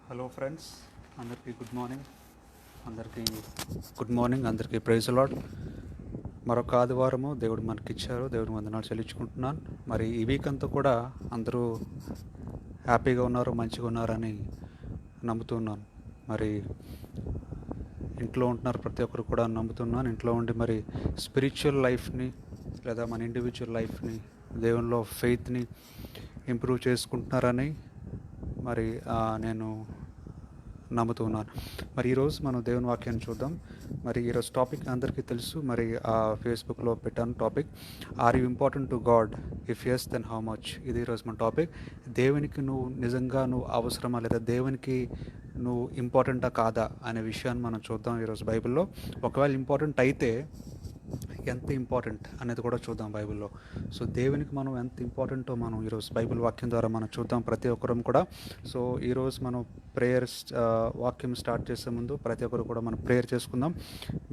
Hello friends, అందరికీ good morning అందరికీ praise lord. మరొక ఆదివారము దేవుడు మనకిచ్చారు. దేవుడికి వందనాలు చెల్లించుకుంటున్నాను. మరి ఈ వీక్ అంతా కూడా అందరూ హ్యాపీగా ఉన్నారు, మంచిగా ఉన్నారని నమ్ముతున్నాను. మరి ఇంట్లో ఉంటున్నారు ప్రతి ఒక్కరు కూడా నమ్ముతున్నాను. ఇంట్లో ఉండి మరి స్పిరిచువల్ లైఫ్ని లేదా మన ఇండివిజువల్ లైఫ్ని దేవునిలో ఫెయిత్ని ఇంప్రూవ్ చేసుకుంటున్నారని మరి నేను నమ్ముతున్నాను. మరి ఈరోజు మనం దేవుని వాక్యాన్ని చూద్దాం. మరి ఈరోజు టాపిక్ అందరికీ తెలుసు. మరి ఫేస్బుక్లో పెట్టాను topic, are you important to God? If yes then how much. ఇది ఈరోజు మన టాపిక్. దేవునికి నువ్వు అవసరమా, లేదా దేవునికి నువ్వు ఇంపార్టెంటా కాదా అనే విషయాన్ని మనం చూద్దాం ఈరోజు బైబిల్లో. ఒకవేళ ఇంపార్టెంట్ అయితే ఎంత ఇంపార్టెంట్ అనేది కూడా చూద్దాం బైబిల్లో. సో దేవునికి మనం ఎంత ఇంపార్టెంటో మనం ఈరోజు బైబిల్ వాక్యం ద్వారా మనం చూద్దాం ప్రతి ఒక్కరం కూడా. సో ఈరోజు మనం ప్రేయర్ వాక్యం స్టార్ట్ చేసే ముందు ప్రతి ఒక్కరు కూడా మనం ప్రేయర్ చేసుకుందాం.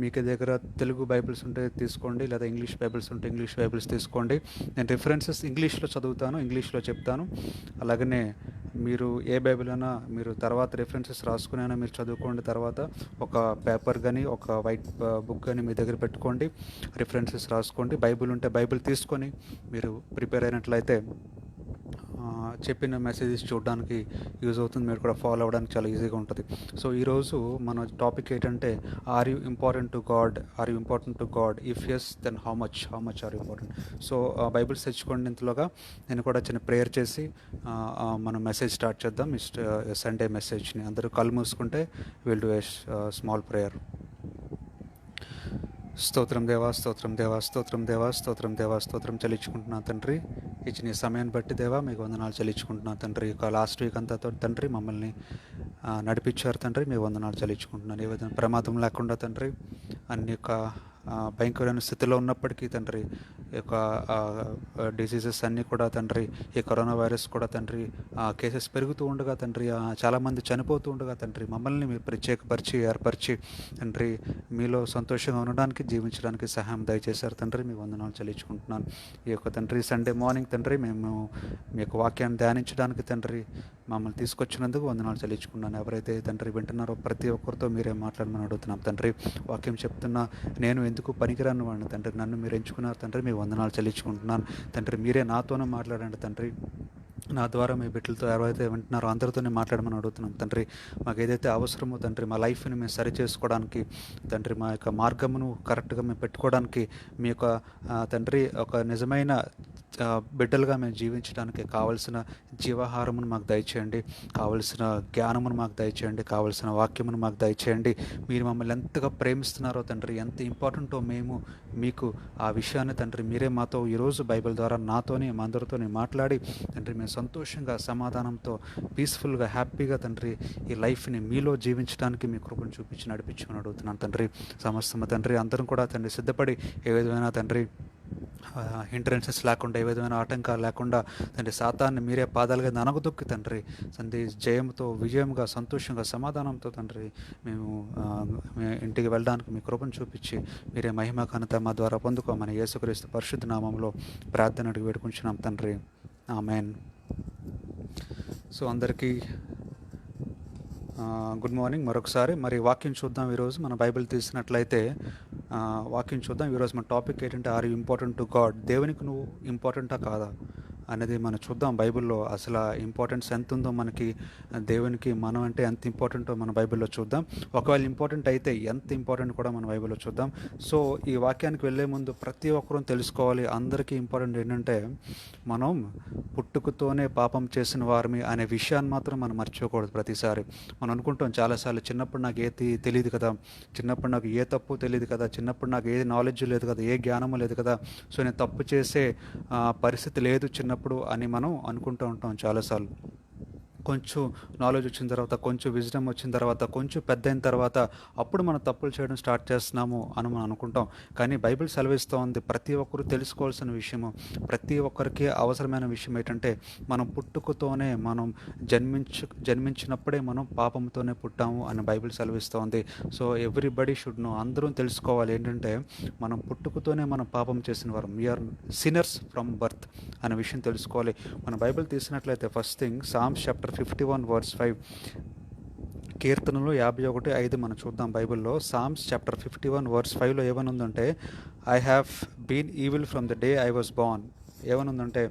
మీకు దగ్గర తెలుగు బైబిల్స్ ఉంటే తీసుకోండి, లేదా ఇంగ్లీష్ బైబిల్స్ ఉంటే ఇంగ్లీష్ బైబిల్స్ తీసుకోండి. నేను రిఫరెన్సెస్ ఇంగ్లీష్లో చదువుతాను, ఇంగ్లీష్లో చెప్తాను. అలాగనే మీరు ఏ బైబిల్ అయినా మీరు తర్వాత రిఫరెన్సెస్ రాసుకునైనా మీరు చదువుకోండి. తర్వాత ఒక పేపర్ కానీ ఒక వైట్ బుక్ కానీ మీ దగ్గర పెట్టుకోండి, రిఫరెన్సెస్ రాసుకోండి. బైబిల్ ఉంటే బైబిల్ తీసుకొని మీరు ప్రిపేర్ అయినట్లయితే చెప్పిన మెసేజెస్ చూడడానికి యూజ్ అవుతుంది. మీరు కూడా ఫాలో అవ్వడానికి చాలా ఈజీగా ఉంటుంది. సో ఈరోజు మన టాపిక్ ఏంటంటే, are you important to God? Are you important to God? If yes then how much are you important? So Bibles తెచ్చుకోండి. ఇంతలోగా నేను కూడా చిన్న ప్రేయర్ చేసి మనం మెసేజ్ స్టార్ట్ చేద్దాం. సండే మెసేజ్ని అందరూ కళ్ళు మూసుకుంటే will do a small prayer. స్తోత్రం దేవా, స్తోత్రం దేవా, స్తోత్రం దేవా, స్తోత్రం దేవా, స్తోత్రం చెల్లించుకుంటున్నా తండ్రి. ఇచ్చిన ఈ సమయాన్ని బట్టి దేవా మీకు వందనాలు చెల్లించుకుంటున్నా తండ్రి. ఇక లాస్ట్ వీక్ అంతా తండ్రి మమ్మల్ని నడిపించారు తండ్రి, మీ వందనాలు చెల్లించుకుంటున్నాను. ఏ విధంగా ప్రమాదం లేకుండా తండ్రి, అన్ని యొక్క భయంకరమైన స్థితిలో ఉన్నప్పటికీ తండ్రి, ఈ యొక్క డిసీజెస్ అన్నీ కూడా తండ్రి, ఈ కరోనా వైరస్ కూడా తండ్రి కేసెస్ పెరుగుతూ ఉండగా తండ్రి, చాలామంది చనిపోతూ ఉండగా తండ్రి, మమ్మల్ని మీరు ప్రత్యేకపరిచి ఏర్పరిచి తండ్రి మీలో సంతోషంగా ఉండడానికి, జీవించడానికి సహాయం దయచేశారు తండ్రి. మీ వందనాలు చెల్లించుకుంటున్నాను. ఈ యొక్క తండ్రి సండే మార్నింగ్ తండ్రి మేము మీ యొక్క వాక్యాన్ని ధ్యానించడానికి తండ్రి మమ్మల్ని తీసుకొచ్చినందుకు వందనాలు చెల్లించుకున్నాను. ఎవరైతే తండ్రి వింటున్నారో ప్రతి ఒక్కరితో మీరే మాట్లాడమని అడుగుతున్నాం తండ్రి. వాక్యం చెప్తున్నా నేను ఎందుకు పనికిరాను వాడిని తండ్రి, నన్ను మీరు ఎంచుకున్నారు తండ్రి. మీ వందనాలు చెల్లించుకుంటున్నాను తండ్రి. మీరే నాతోనే మాట్లాడండి తండ్రి. నా ద్వారా మీ బిడ్డలతో ఎవరైతే వింటున్నారో అందరితోనే మాట్లాడమని అడుగుతున్నాం తండ్రి. మాకు ఏదైతే అవసరమో తండ్రి, మా లైఫ్ని మేము సరి చేసుకోవడానికి తండ్రి, మా యొక్క మార్గమును కరెక్ట్గా మేము పెట్టుకోవడానికి, మీ యొక్క తండ్రి ఒక నిజమైన బిడ్డలుగా మేము జీవించడానికి కావలసిన జీవాహారమును మాకు దయచేయండి, కావలసిన జ్ఞానమును మాకు దయచేయండి, కావలసిన వాక్యమును మాకు దయచేయండి. మీరు మమ్మల్ని ఎంతగా ప్రేమిస్తున్నారో తండ్రి, ఎంత ఇంపార్టెంటో మేము మీకు ఆ విషయాన్ని తండ్రి మీరే మాతో ఈరోజు బైబిల్ ద్వారా నాతోని మా అందరితోని మాట్లాడి తండ్రి మేము సంతోషంగా, సమాధానంతో, పీస్ఫుల్గా, హ్యాపీగా తండ్రి ఈ లైఫ్ని మీలో జీవించడానికి మీ కృపను చూపించి నడిపించుకొని అడుగుతున్నాను తండ్రి. సమస్తము తండ్రి అందరం కూడా తండ్రి సిద్ధపడి ఏ విధమైన తండ్రి హిండ్రెన్సెస్ లేకుండా, ఏ విధమైన ఆటంకాలు లేకుండా తండ్రి సాతాన్ని మీరే పాదాలుగా ననగదొక్కి తండ్రి తండ్రి జయంతో, విజయంగా, సంతోషంగా, సమాధానంతో తండ్రి మేము ఇంటికి వెళ్ళడానికి మీ కృపను చూపించి మీరే మహిమ ఘనత మా ద్వారా పొందుకోమని యేసుక్రీస్తు పరిశుద్ధ నామంలో ప్రార్థన అడిగి వేడుకుంటున్నాం తండ్రి. ఆమేన్. సో అందరికీ గుడ్ మార్నింగ్ మరొకసారి. మరి వాక్యం చూద్దాం. ఈరోజు మన బైబిల్ తీసినట్లయితే వాక్యం చూద్దాం. ఈరోజు మన టాపిక్ ఏంటంటే, are you important to God? దేవునికి నువ్వు ఇంపార్టెంటా కాదా అనేది మనం చూద్దాం. బైబిల్లో అసలు ఇంపార్టెన్స్ ఎంత ఉందో మనకి, దేవునికి మనం అంటే ఎంత ఇంపార్టెంటో మన బైబిల్లో చూద్దాం. ఒకవేళ ఇంపార్టెంట్ అయితే ఎంత ఇంపార్టెంట్ కూడా మన బైబిల్లో చూద్దాం. సో ఈ వాక్యానికి వెళ్ళే ముందు ప్రతి ఒక్కరూ తెలుసుకోవాలి, అందరికీ ఇంపార్టెంట్ ఏంటంటే, మనం పుట్టుకతోనే పాపం చేసిన వారిని అనే విషయాన్ని మాత్రం మనం మర్చిపోకూడదు. ప్రతిసారి మనం అనుకుంటాం చాలాసార్లు, చిన్నప్పుడు నాకు ఏది తెలియదు కదా, చిన్నప్పుడు నాకు ఏ తప్పు తెలియదు కదా, చిన్నప్పుడు నాకు ఏ నాలెడ్జ్ లేదు కదా, ఏ జ్ఞానము లేదు కదా, సో నేను తప్పు చేసే పరిస్థితి లేదు చిన్నప్పుడు అని మనం అనుకుంటూ ఉంటాం చాలాసార్లు. కొంచెం నాలెడ్జ్ వచ్చిన తర్వాత, కొంచెం విజ్డమ్ వచ్చిన తర్వాత, కొంచెం పెద్ద అయిన తర్వాత అప్పుడు మనం తప్పులు చేయడం స్టార్ట్ చేస్తున్నాము అని మనం అనుకుంటాం. కానీ బైబిల్ సెలవిస్తూ ఉంది, ప్రతి ఒక్కరూ తెలుసుకోవాల్సిన విషయము, ప్రతి ఒక్కరికి అవసరమైన విషయం ఏంటంటే, మనం పుట్టుకతోనే మనం జన్మించినప్పుడే మనం పాపంతోనే పుట్టాము అని బైబిల్ సెలవిస్తూ ఉంది. సో ఎవ్రీబడి షుడ్ నో, అందరూ తెలుసుకోవాలి ఏంటంటే, మనం పుట్టుకతోనే మనం పాపం చేసిన వారు, వీఆర్ సిన్నర్స్ ఫ్రమ్ బర్త్ అనే విషయం తెలుసుకోవాలి. మన బైబిల్ తీసినట్లయితే first thing Psalms chapter 51 verse 5, కీర్తనలు 51:5 మనం చూద్దాం బైబిల్లో. సామ్స్ చాప్టర్ 51 వర్స్ 5లో ఏమని ఉందంటే, I have been evil from the day I was born. ఏమని ఉందంటే,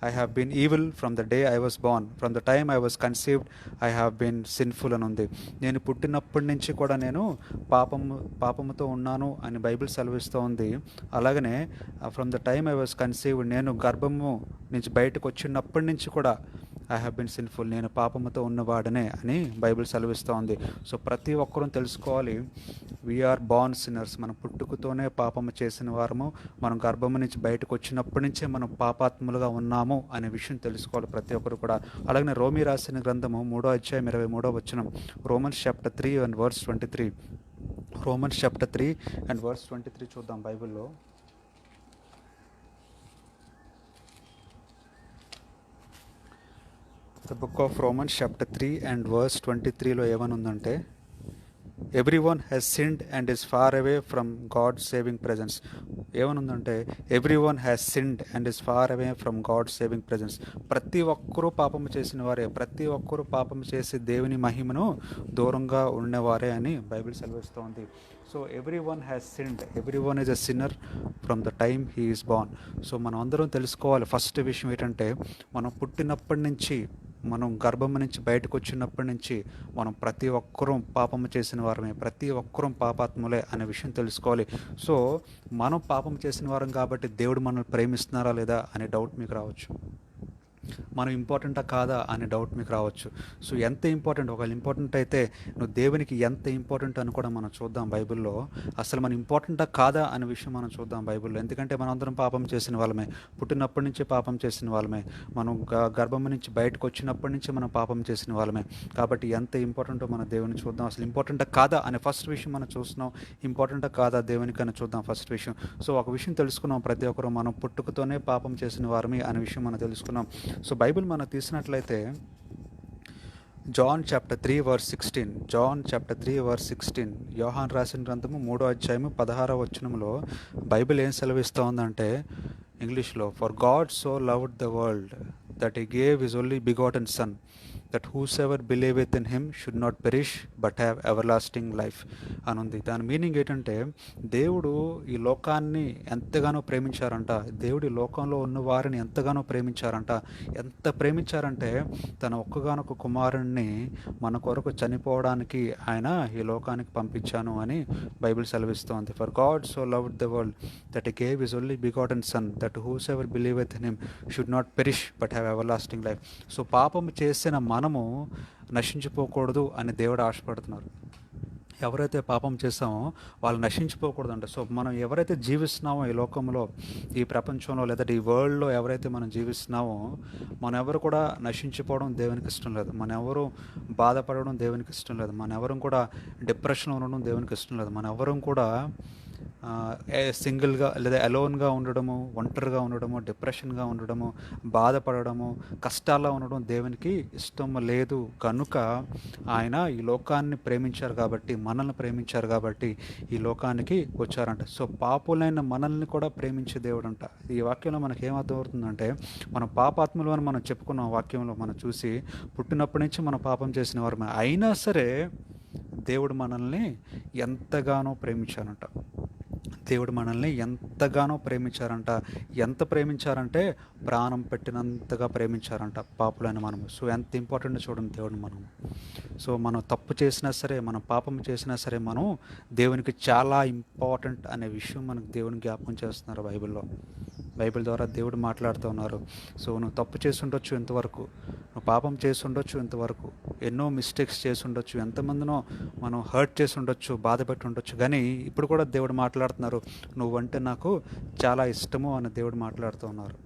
I have been evil from the day I was born, from the time I was conceived I have been sinful అని ఉంది. నేను పుట్టినప్పటి నుంచి కూడా నేను పాపముతో ఉన్నాను అని బైబిల్ సెలవిస్తూ ఉంది. అలాగనే from the time I was conceived, నేను గర్భము నుంచి బయటకు వచ్చినప్పటి నుంచి కూడా ఐ హ్యావ్ బిన్ సిన్ఫుల్, నేను పాపముతో ఉన్నవాడనే అని బైబిల్ సెలవిస్తూ ఉంది. సో ప్రతి ఒక్కరూ తెలుసుకోవాలి, వీఆర్ బార్న్ సిన్నర్స్. మనం పుట్టుకతోనే పాపము చేసిన వారము, మనం గర్భము నుంచి బయటకు వచ్చినప్పటి నుంచే మనం పాపాత్ములుగా ఉన్నాము అనే విషయం తెలుసుకోవాలి ప్రతి ఒక్కరు కూడా. అలాగనే రోమీ రాసిన గ్రంథము 3:23 Romans chapter 3 and verse 23. Romans chapter 3 and verse 23 చూద్దాం బైబిల్లో. The book of Romans chapter 3 and verse 23లో ఏమని ఉందంటే, everyone has sinned and is far away from God saving presence. ఏమనుందంటే, everyone has sinned and is far away from God saving presence. ప్రతి ఒక్కరూ పాపము చేసిన వారే, ప్రతి ఒక్కరూ పాపము చేసి దేవుని మహిమను దూరంగా ఉన్నవారే అని బైబిల్ సెలవిస్తోంది. So everyone has sinned, everyone is a sinner from the time he is born. So మనం అందరం తెలుసుకోవాలి, ఫస్ట్ విషయం ఏంటంటే, మనం పుట్టినప్పటి నుంచి, మనం గర్భం నుంచి బయటకు వచ్చినప్పటి నుంచి మనం ప్రతి ఒక్కరూ పాపము చేసిన వారమే, ప్రతి ఒక్కరూ పాపాత్ములే అనే విషయం తెలుసుకోవాలి. సో మనం పాపం చేసిన వారం కాబట్టి దేవుడు మనల్ని ప్రేమిస్తున్నారా లేదా అనే డౌట్ మీకు రావచ్చు. మనం ఇంపార్టెంటా కాదా అనే డౌట్ మీకు రావచ్చు. సో ఎంత ఇంపార్టెంట్, ఒకవేళ ఇంపార్టెంట్ అయితే నువ్వు దేవునికి ఎంత ఇంపార్టెంట్ అని కూడా మనం చూద్దాం బైబిల్లో. అసలు మనం ఇంపార్టెంటా కాదా అనే విషయం మనం చూద్దాం బైబిల్లో. ఎందుకంటే మనం అందరం పాపం చేసిన వాళ్ళమే, పుట్టినప్పటి నుంచి పాపం చేసిన వాళ్ళమే, మనం గర్భం నుంచి బయటకు వచ్చినప్పటి నుంచి మనం పాపం చేసిన వాళ్ళమే. కాబట్టి ఎంత ఇంపార్టెంటో మన దేవుని చూద్దాం. అసలు ఇంపార్టెంటా కాదా అనే ఫస్ట్ విషయం మనం చూస్తున్నాం. ఇంపార్టెంటా కాదా దేవునికి అని చూద్దాం ఫస్ట్ విషయం. సో ఒక విషయం తెలుసుకున్నాం, ప్రతి ఒక్కరు మనం పుట్టుకతోనే పాపం చేసిన వారమే అనే విషయం మనం తెలుసుకున్నాం. సో బైబిల్ మనం తీసినట్లయితే John chapter 3 verse 16, John chapter 3 verse 16, Yohan రాసిన గ్రంథము 3:16 బైబిల్ ఏం సెలవిస్తూ ఉందంటే, ఇంగ్లీష్లో, for God so loved the world that he gave his only begotten son that whosoever believeth in him should not perish but have everlasting life అని ఉంది. దాని meaning ఏంటంటే, దేవుడు ఈ లోకాన్ని ఎంతగానో ప్రేమించారంట, దేవుడు ఈ లోకంలో ఉన్న వారిని ఎంతగానో ప్రేమించారంట. ఎంత ప్రేమించారంటే తన ఒక్కగానొక్క కుమారుణ్ణి మన కొరకు చనిపోవడానికి ఆయన ఈ లోకానికి పంపించాను అని బైబిల్ సెలవిస్తోంది. For God so loved the world that he gave his only begotten son that whosoever believeth in him should not perish but have everlasting life. So పాపం చేసిన మనము నశించిపోకూడదు అని దేవుడు ఆశపడుతున్నారు. ఎవరైతే పాపం చేస్తామో వాళ్ళు నశించిపోకూడదంట. సో మనం ఎవరైతే జీవిస్తున్నామో ఈ లోకంలో, ఈ ప్రపంచంలో, లేదా ఈ వరల్డ్లో ఎవరైతే మనం జీవిస్తున్నామో, మన ఎవరు కూడా నశించిపోవడం దేవునికి ఇష్టం లేదు. మన ఎవరు బాధపడడం దేవునికి ఇష్టం లేదు. మన ఎవరు కూడా డిప్రెషన్లో ఉండడం దేవునికి ఇష్టం లేదు. మన ఎవరు కూడా సింగిల్గా లేదా అలోన్గా ఉండడము, ఒంటరిగా ఉండడము, డిప్రెషన్గా ఉండడము, బాధపడము, కష్టాల్లో ఉండడం దేవునికి ఇష్టం లేదు. కనుక ఆయన ఈ లోకాన్ని ప్రేమించారు కాబట్టి, మనల్ని ప్రేమించారు కాబట్టి ఈ లోకానికి వచ్చారంట. సో పాపులైన మనల్ని కూడా ప్రేమించే దేవుడు అంట. ఈ వాక్యంలో మనకి ఏమర్థం అవుతుందంటే, మనం పాపాత్ములు అని మనం చెప్పుకున్న వాక్యంలో మనం చూసి, పుట్టినప్పటి నుంచి మనం పాపం చేసిన వారమే, అయినా సరే దేవుడు మనల్ని ఎంతగానో ప్రేమించారంట. దేవుడు మనల్ని ఎంతగానో ప్రేమించారంట. ఎంత ప్రేమించారంటే ప్రాణం పెట్టినంతగా ప్రేమించారంట పాపులైన మనము. సో ఎంత ఇంపార్టెంట్ చూడండి దేవుడు మనము. సో మనం తప్పు చేసినా సరే, మనం పాపం చేసినా సరే, మనం దేవునికి చాలా ఇంపార్టెంట్ అనే విషయం మనకు దేవుని జ్ఞాపకం చేస్తున్నారు బైబిల్లో. బైబిల్ ద్వారా దేవుడు మాట్లాడుతూ ఉన్నారు. సో నువ్వు తప్పు చేసి ఉండొచ్చు ఇంతవరకు, నువ్వు పాపం చేసి ఉండొచ్చు ఇంతవరకు, ఎన్నో మిస్టేక్స్ చేసి ఉండొచ్చు, ఎంతమందినో మనం హర్ట్ చేసి ఉండొచ్చు, బాధ పెట్టి ఉండొచ్చు, కానీ ఇప్పుడు కూడా దేవుడు మాట్లాడుతున్నారు, నువ్వంటే నాకు చాలా ఇష్టము అని దేవుడు మాట్లాడుతూ ఉన్నారు.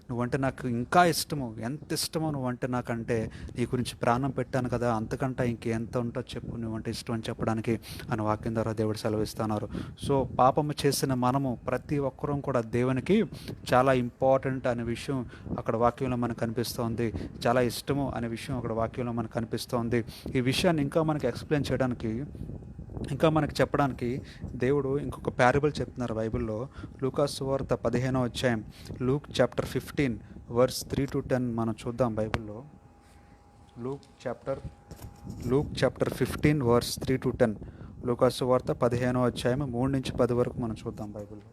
నువ్వంటే నాకు ఇంకా ఇష్టము, ఎంత ఇష్టమో నువ్వంటే నాకంటే, నీ గురించి ప్రాణం పెట్టాను కదా, అంతకంటే ఇంకెంత ఉంటో చెప్పు, నువ్వంటే ఇష్టం అని చెప్పడానికి అని వాక్యం ద్వారా దేవుడు సెలవిస్తున్నారు. సో పాపము చేసిన మనము ప్రతి ఒక్కరూ కూడా దేవునికి చాలా ఇంపార్టెంట్ అనే విషయం అక్కడ వాక్యంలో మనకు కనిపిస్తోంది. చాలా ఇష్టము అనే విషయం అక్కడ వాక్యంలో మనకు కనిపిస్తోంది. ఈ విషయాన్ని ఇంకా మనకి ఎక్స్ప్లెయిన్ చేయడానికి, ఇంకా మనకి చెప్పడానికి దేవుడు ఇంకొక ప్యారబుల్ చెప్తున్నారు బైబిల్లో. లూకా సువార్త 15వ అధ్యాయం, లూక్ చాప్టర్ 15 వర్స్ 3-10 మనం చూద్దాం బైబిల్లో. Luke chapter Luke chapter 15 verse 3-10. లూకాసు వార్త 15వ అధ్యాయం 3-10 వరకు మనం చూద్దాం బైబిల్లో.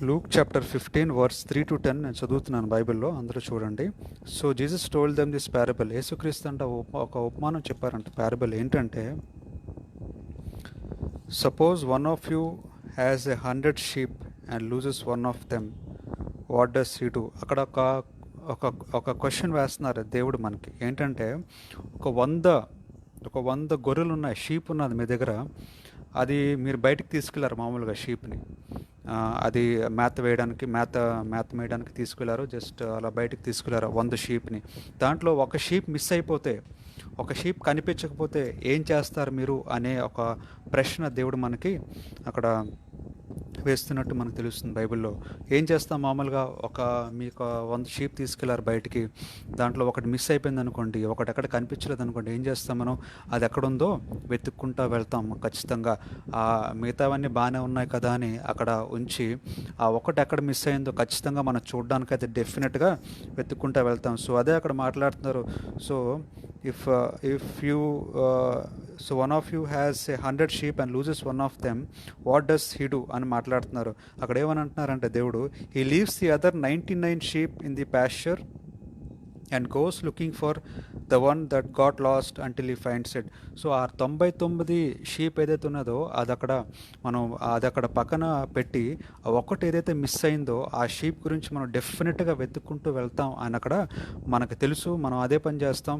లూక్ చాప్టర్ 15 వర్స్ 3-10 నేను చదువుతున్నాను బైబిల్లో, అందరూ చూడండి. So Jesus told them this parable. యేసుక్రీస్తు అంటే ఒక ఉపమానం చెప్పారంట. ప్యారబుల్ ఏంటంటే, suppose one of you has 100 sheep and loses one of them, what does he do? అక్కడ ఒక ఒక క్వశ్చన్ వేస్తున్నారు దేవుడు మనకి. ఏంటంటే, ఒక వంద గొర్రెలు ఉన్నాయి, షీప్ ఉన్నది మీ దగ్గర. అది మీరు బయటికి తీసుకెళ్లారు మామూలుగా షీప్ని. అది మేత మేయడానికి తీసుకెళ్లారు. జస్ట్ అలా బయటికి తీసుకెళ్లారు 100 షీప్ని. దాంట్లో ఒక షీప్ మిస్ అయిపోతే, ఒక షీప్ కనిపించకపోతే ఏం చేస్తారు మీరు అనే ఒక ప్రశ్న దేవుడు మనకి అక్కడ వేస్తున్నట్టు మనకు తెలుస్తుంది బైబిల్లో. ఏం చేస్తాం మామూలుగా, మీకు 100 షీప్ తీసుకెళ్లారు బయటికి, దాంట్లో ఒకటి మిస్ అయిపోయింది అనుకోండి, ఒకటి ఎక్కడ కనిపించలేదు అనుకోండి, ఏం చేస్తాం మనం? అది ఎక్కడుందో వెతుక్కుంటూ వెళ్తాం ఖచ్చితంగా. మిగతావన్నీ బాగానే ఉన్నాయి కదా అని అక్కడ ఉంచి, ఆ ఒకటి ఎక్కడ మిస్ అయిందో ఖచ్చితంగా మనం చూడడానికి అయితే డెఫినెట్గా వెతుక్కుంటూ వెళ్తాం. సో అదే అక్కడ మాట్లాడుతున్నారు. So if you so one of you has 100 sheep and loses one of them, what does he do అని మాట్లాడుతున్నారు. అక్కడ ఏమని అంటున్నారంటే దేవుడు, he leaves the other 99 sheep in the pasture and goes looking for the one that got last until he finds it. So ఆ 99 sheep ఏదైతే ఉన్నదో అది అక్కడ పక్కన పెట్టి, ఒక్కటి ఏదైతే మిస్ అయిందో ఆ షీప్ గురించి మనం డెఫినెట్గా వెతుక్కుంటూ వెళ్తాం అని అక్కడ మనకు తెలుసు. మనం అదే పని చేస్తాం,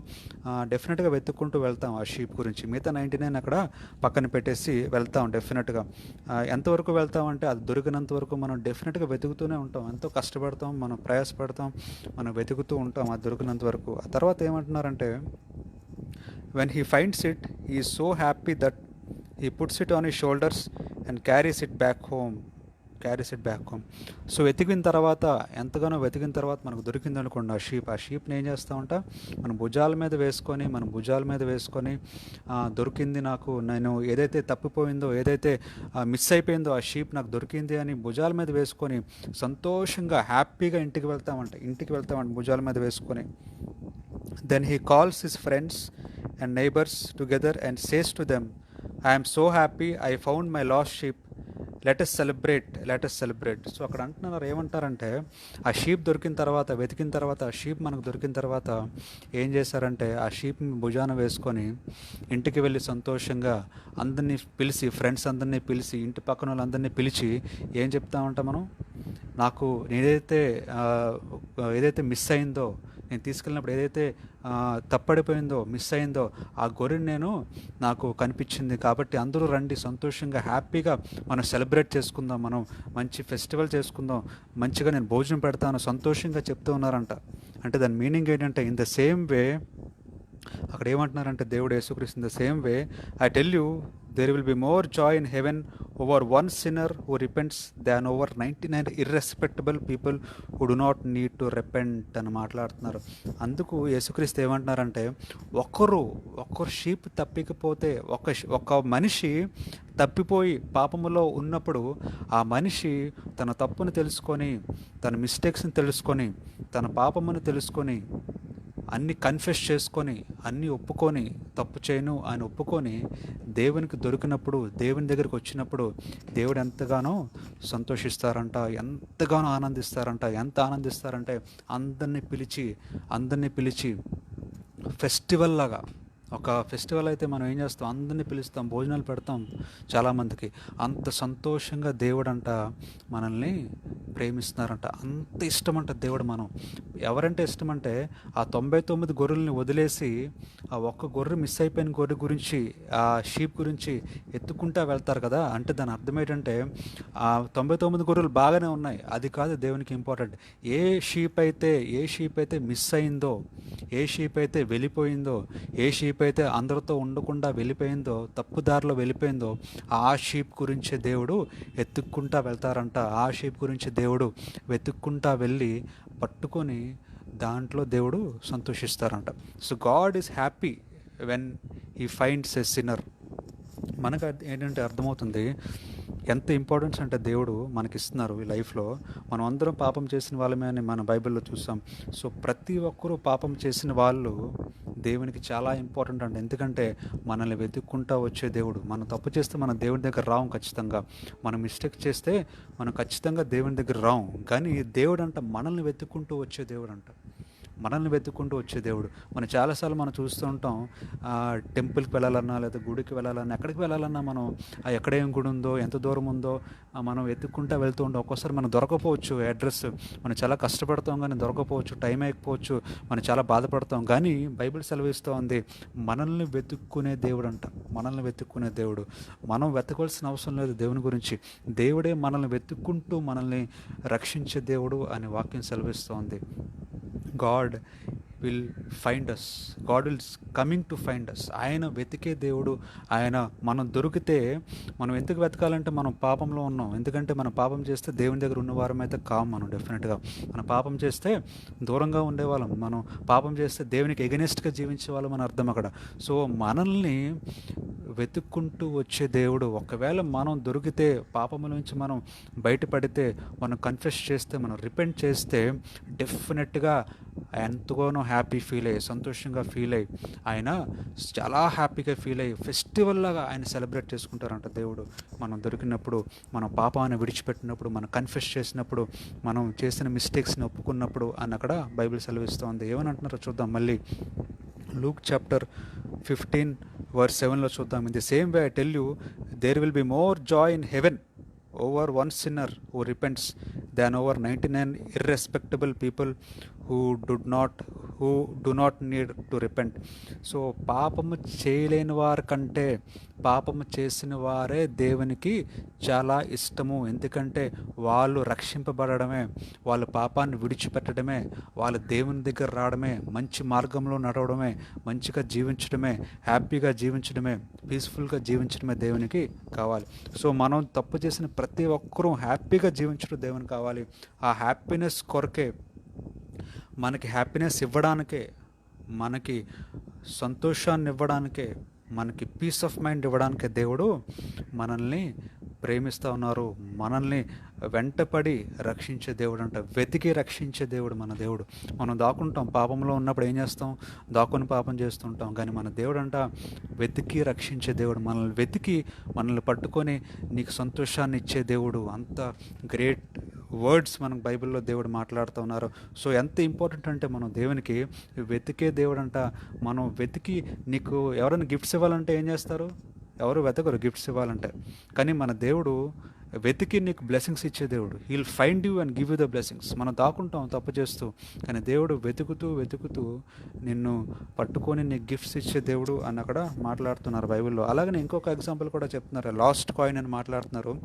డెఫినెట్గా వెతుక్కుంటూ వెళ్తాం ఆ షీప్ గురించి. మిగతా 99 అక్కడ పక్కన పెట్టేసి వెళ్తాం డెఫినెట్గా. ఎంతవరకు వెళ్తామంటే అది దొరికినంత వరకు మనం డెఫినెట్గా వెతుకుతూనే ఉంటాం. ఎంతో కష్టపడతాం, మనం ప్రయాసపడతాం, మనం వెతుకుతూ ఉంటాం అది దొరికినంత వరకు. ఆ తర్వాత ఏమంటున్నారంటే, when he finds it, he is so happy that he puts it on his shoulders and carries it back home. So ఎంతగానో వెతికిన తర్వాత మనకు దొరికింది అనుకోండి ఆ షీప్ని ఏం చేస్తామంట, మన భుజాల మీద వేసుకొని దొరికింది నాకు, నేను ఏదైతే తప్పిపోయిందో, ఏదైతే మిస్ అయిపోయిందో ఆ షీప్ నాకు దొరికింది అని భుజాల మీద వేసుకొని సంతోషంగా హ్యాపీగా ఇంటికి వెళ్తామంట భుజాల మీద వేసుకొని. Then he calls his friends and neighbors together and says to them, I am so happy I found my lost sheep. Let us celebrate. So అక్కడ ఏమంటారంటే, ఆ షీప్ దొరికిన తర్వాత, వెతికిన తర్వాత, ఆ షీప్ మనకు దొరికిన తర్వాత ఏం చేశారంటే, ఆ షీప్ని భుజాన వేసుకొని ఇంటికి వెళ్ళి సంతోషంగా అందరినీ పిలిచి, ఫ్రెండ్స్ అందరినీ పిలిచి, ఇంటి పక్కన వాళ్ళందరినీ పిలిచి ఏం చెప్తామంట మనం, నాకు ఏదైతే మిస్ అయిందో, నేను తీసుకెళ్ళినప్పుడు ఏదైతే తప్పడిపోయిందో, మిస్ అయిందో ఆ గొర్రెని నాకు కనిపించింది, కాబట్టి అందరూ రండి, సంతోషంగా హ్యాపీగా మనం సెలబ్రేట్ చేసుకుందాం, మనం మంచి ఫెస్టివల్ చేసుకుందాం, మంచిగా నేను భోజనం పెడతాను, సంతోషంగా చెప్తూ ఉన్నారంట. అంటే దాని మీనింగ్ ఏంటంటే, ఇన్ ద సేమ్ వే అక్కడ ఏమంటున్నారంటే దేవుడు యేసుక్రీస్తు, in the same way I tell you there will be more joy in heaven over one sinner who repents than over 99 irrespectable people who do not need to repent అని మాట్లాడుతున్నారు. అందుకు యేసుక్రీస్తు ఏమంటున్నారంటే, ఒక్కరు షీప్ తప్పికపోతే, ఒక మనిషి తప్పిపోయి పాపములో ఉన్నప్పుడు ఆ మనిషి తన తప్పును తెలుసుకొని, తన మిస్టేక్స్ని తెలుసుకొని, తన పాపమును తెలుసుకొని, అన్ని కన్ఫెస్ చేసుకొని, అన్నీ ఒప్పుకొని, తప్పు చేయను అని ఒప్పుకొని దేవునికి దొరికినప్పుడు, దేవుని దగ్గరికి వచ్చినప్పుడు దేవుడు ఎంతగానో సంతోషిస్తారంట, ఎంతగానో ఆనందిస్తారంట. ఎంత ఆనందిస్తారంటే అందరినీ పిలిచి ఫెస్టివల్ లాగా, ఒక ఫెస్టివల్ అయితే మనం ఏం చేస్తాం, అందరినీ పిలుస్తాం, భోజనాలు పెడతాం చాలామందికి. అంత సంతోషంగా దేవుడంట మనల్ని ప్రేమిస్తున్నారంట, అంత ఇష్టమంట దేవుడు. ఎవరంటే ఇష్టమంటే, ఆ 99 గొర్రెల్ని వదిలేసి ఆ ఒక్క గొర్రె మిస్ అయిపోయిన గొర్రె గురించి, ఆ షీప్ గురించి ఎత్తుకుంటా వెళ్తారు కదా. అంటే దాని అర్థం ఏంటంటే, ఆ 99 గొర్రెలు బాగానే ఉన్నాయి, అది కాదు దేవునికి ఇంపార్టెంట్. ఏ షీప్ అయితే మిస్ అయిందో, ఏ షీప్ అయితే వెళ్ళిపోయిందో, ఏ షీప్ అయితే అందరితో ఉండకుండా వెళ్ళిపోయిందో, తప్పుదారిలో వెళ్ళిపోయిందో, ఆ షీప్ గురించే దేవుడు ఎత్తుక్కుంటా వెళ్తారంట. ఆ షీప్ గురించి దేవుడు వెతుక్కుంటా వెళ్ళి పట్టుకొని దాంట్లో దేవుడు సంతోషిస్తారంట. So God is happy when he finds a sinner. మనకు ఏంటంటే అర్థమవుతుంది ఎంత ఇంపార్టెన్స్ అంటే దేవుడు మనకిస్తున్నారు ఈ లైఫ్లో. మనం అందరం పాపం చేసిన వాళ్ళమే అని మన బైబిల్లో చూసాం. సో ప్రతి ఒక్కరూ పాపం చేసిన వాళ్ళు దేవునికి చాలా ఇంపార్టెంట్ అంట. ఎందుకంటే మనల్ని వెతుక్కుంటా వచ్చే దేవుడు. మనం తప్పు చేస్తే మనం దేవుని దగ్గర రాం ఖచ్చితంగా. మనం మిస్టేక్ చేస్తే మనం ఖచ్చితంగా దేవుని దగ్గర రాం. కానీ దేవుడు అంట మనల్ని వెతుక్కుంటూ వచ్చే దేవుడు అంట. మనల్ని వెతుక్కుంటూ వచ్చే దేవుడు. మనం చాలాసార్లు మనం చూస్తూ ఉంటాం, టెంపుల్కి వెళ్ళాలన్నా లేదా గుడికి వెళ్ళాలన్నా ఎక్కడికి వెళ్ళాలన్నా మనం ఎక్కడ ఏం గుడి ఉందో ఎంత దూరం ఉందో మనం వెతుక్కుంటూ వెళ్తూ ఉంటాం. ఒక్కోసారి మనం దొరకపోవచ్చు అడ్రస్, మనం చాలా కష్టపడతాం కానీ దొరకపోవచ్చు, టైం అయిపోవచ్చు, మనం చాలా బాధపడతాం. కానీ బైబిల్ సెలవిస్తూ ఉంది మనల్ని వెతుక్కునే దేవుడు అంట. మనల్ని వెతుక్కునే దేవుడు. మనం వెతకవలసిన అవసరం లేదు దేవుని గురించి. దేవుడే మనల్ని వెతుక్కుంటూ మనల్ని రక్షించే దేవుడు అని వాక్యం సెలవిస్తూ ఉంది. God will find us. God will coming to find us. ఆయన వెతికే దేవుడు. ఆయన మనం దొరికితే, మనం ఎందుకు వెతకాలంటే మనం పాపంలో ఉన్నాం. ఎందుకంటే మనం పాపం చేస్తే దేవుని దగ్గర ఉన్నవారం అయితే కాము. మనం డెఫినెట్గా మనం పాపం చేస్తే దూరంగా ఉండేవాళ్ళం. మనం పాపం చేస్తే దేవునికి ఎగనెస్ట్గా జీవించే వాళ్ళం అని అర్థం అక్కడ. సో మనల్ని వెతుక్కుంటూ వచ్చే దేవుడు. ఒకవేళ మనం దొరికితే, పాపముల నుంచి మనం బయటపడితే, మనం కన్ఫెస్ చేస్తే, మనం రిపెంట్ చేస్తే డెఫినెట్గా ఎంతగానో హ్యాపీ ఫీల్ అయ్యి, సంతోషంగా ఫీల్ అయ్యి, ఆయన చాలా హ్యాపీగా ఫీల్ అయ్యి ఫెస్టివల్ లాగా ఆయన సెలబ్రేట్ చేసుకుంటారంట దేవుడు. మనం దొరికినప్పుడు, మన పాపాన్ని విడిచిపెట్టినప్పుడు, మనం కన్ఫెస్ చేసినప్పుడు, మనం చేసిన మిస్టేక్స్ని ఒప్పుకున్నప్పుడు అని అక్కడ బైబిల్ సెలవిస్తోంది. ఏమని అంటున్నారో చూద్దాం మళ్ళీ. లూక్ చాప్టర్ 15 verse 7లో చూద్దాం. In the same way I tell you there will be more joy in heaven over one sinner who repents than over 99 irrespectable people who do not need to repent. So పాపము చేయలేని వారి కంటే పాపము చేసిన వారే దేవునికి చాలా ఇష్టము. ఎందుకంటే వాళ్ళు రక్షింపబడమే, వాళ్ళ పాపాన్ని విడిచిపెట్టడమే, వాళ్ళ దేవుని దగ్గర రావడమే, మంచి మార్గంలో నడవడమే, మంచిగా జీవించడమే, హ్యాపీగా జీవించడమే, పీస్ఫుల్గా జీవించడమే దేవునికి కావాలి. సో మనం తప్పు చేసిన ప్రతి ఒక్కరూ హ్యాపీగా జీవించడం దేవునికి కావాలి. ఆ హ్యాపీనెస్ కొరకే, మనకి హ్యాపీనెస్ ఇవ్వడానికే, మనకి సంతోషాన్ని ఇవ్వడానికే, మనకి పీస్ ఆఫ్ మైండ్ ఇవ్వడానికే దేవుడు మనల్ని ప్రేమిస్తూ ఉన్నారు. మనల్ని వెంటపడి రక్షించే దేవుడు అంట. వెతికి రక్షించే దేవుడు మన దేవుడు. మనం దాక్కుంటాం, పాపంలో ఉన్నప్పుడు ఏం చేస్తాం? దాక్కుని పాపం చేస్తుంటాం. కానీ మన దేవుడు అంట వెతికి రక్షించే దేవుడు. మనల్ని వెతికి మనల్ని పట్టుకొని నీకు సంతోషాన్ని ఇచ్చే దేవుడు. అంత గ్రేట్ వర్డ్స్ మనకు బైబిల్లో దేవుడు మాట్లాడుతూ ఉన్నారు. సో ఎంత ఇంపార్టెంట్ అంటే మనం దేవునికి వెతికే దేవుడు అంట. మనం వెతికి, నీకు ఎవరైనా గిఫ్ట్స్ ఇవ్వాలంటే ఏం చేస్తారు? ఎవరు వెతకరు గిఫ్ట్స్ ఇవ్వాలంటే. కానీ మన దేవుడు వెతికి నీకు బ్లెస్సింగ్స్ ఇచ్చే దేవుడు. He'll find you and give you the blessings. మనం దాక్కుంటాం తప్పు చేస్తూ, కానీ దేవుడు వెతుకుతూ నిన్ను పట్టుకొని నీకు గిఫ్ట్స్ ఇచ్చే దేవుడు అని అక్కడ మాట్లాడుతున్నారు బైబిల్లో. అలాగనే ఇంకొక ఎగ్జాంపుల్ కూడా చెప్తున్నారు. లాస్ట్ కాయిన్ అని మాట్లాడుతున్నారు.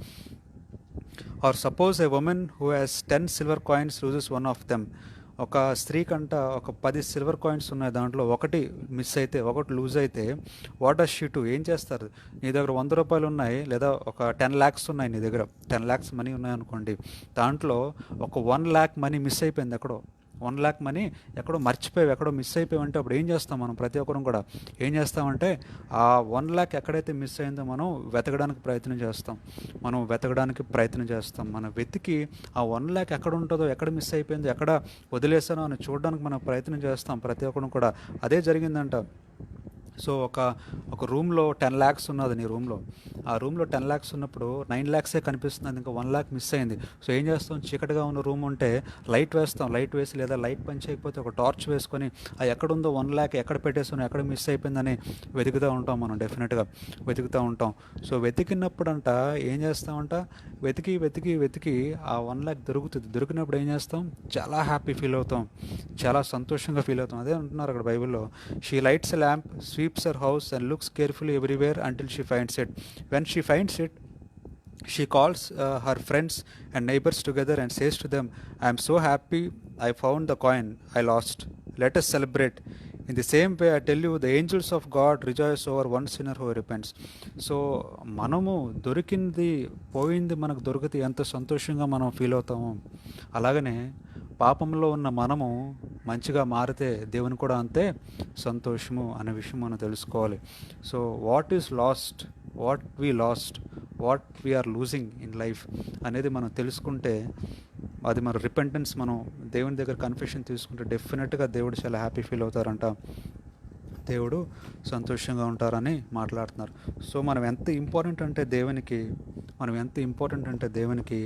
Or suppose a woman who has 10 silver coins loses one of them. ఒక స్త్రీ కంట ఒక 10 సిల్వర్ కాయిన్స్ ఉన్నాయి, దాంట్లో ఒకటి మిస్ అయితే, ఒకటి లూజ్ అయితే, వాట్ డస్ షీ డు? ఏం చేస్తారు? నీ దగ్గర 100 రూపాయలు ఉన్నాయి, లేదా ఒక 10 lakhs ఉన్నాయి, నీ దగ్గర 10 lakhs మనీ ఉన్నాయనుకోండి. దాంట్లో ఒక 1 lakh మనీ మిస్ అయిపోయింది ఎక్కడో. 1 lakh మనీ ఎక్కడో మర్చిపోయావు, ఎక్కడో మిస్ అయిపోయావంటే అప్పుడు ఏం చేస్తాం? మనం ప్రతి ఒక్కరం కూడా ఏం చేస్తామంటే ఆ 1 lakh ఎక్కడైతే మిస్ అయిందో మనం వెతకడానికి ప్రయత్నం చేస్తాం. మనం వెతికి ఆ 1 lakh ఎక్కడ ఉంటుందో, ఎక్కడ మిస్ అయిపోయిందో, ఎక్కడ వదిలేసానో అని చూడడానికి మనం ప్రయత్నం చేస్తాం ప్రతి ఒక్కరం కూడా. అదే జరిగిందంట. సో ఒక రూమ్లో 10 lakhs ఉన్నది నీ రూమ్లో. ఆ రూమ్లో 10 lakhs ఉన్నప్పుడు 9 lakhs కనిపిస్తుంది, ఇంకా 1 lakh మిస్ అయింది. సో ఏం చేస్తాం? చీకటిగా ఉన్న రూమ్ ఉంటే లైట్ వేసి, లేదా లైట్ పని చేయకపోతే ఒక టార్చ్ వేసుకొని ఆ ఎక్కడుందో 1 lakh ఎక్కడ పెట్టేసాను, ఎక్కడ మిస్ అయిపోయిందని వెతుకుతూ ఉంటాం. మనం డెఫినెట్గా వెతుకుతూ ఉంటాం. సో వెతికినప్పుడంట ఏం చేస్తామంట? వెతికి ఆ 1 lakh దొరుకుతుంది. దొరికినప్పుడు ఏం చేస్తాం? చాలా హ్యాపీ ఫీల్ అవుతాం, చాలా సంతోషంగా ఫీల్ అవుతాం. అదే అంటున్నారు అక్కడ బైబిల్లో. She lights a lamp, sweeps her house and looks carefully everywhere until she finds it. When she finds it, she calls her friends and neighbors together and says to them, I am so happy I found the coin I lost. Let us celebrate. In the same way, I tell you, the angels of God rejoice over one sinner who repents. So మనము పోయింది మనకు దొరికితే ఎంత సంతోషంగా మనం feel అవుతాము, అలాగనే పాపంలో ఉన్న మనము మంచిగా మారితే దేవుని కూడా అంతే సంతోషము అనే విషయం మనం తెలుసుకోవాలి. So what is lost what we lost, what we are losing in life అనేది మనం తెలుసుకుంటే, అది మన రిపెంటెన్స్ మనం దేవుని దగ్గర కన్ఫెషన్ తీసుకుంటే డెఫినెట్గా దేవుడు చాలా హ్యాపీ ఫీల్ అవుతారంట, దేవుడు సంతోషంగా ఉంటారని మాట్లాడుతున్నారు. సో మనం ఎంత ఇంపార్టెంట్ అంటే దేవునికి,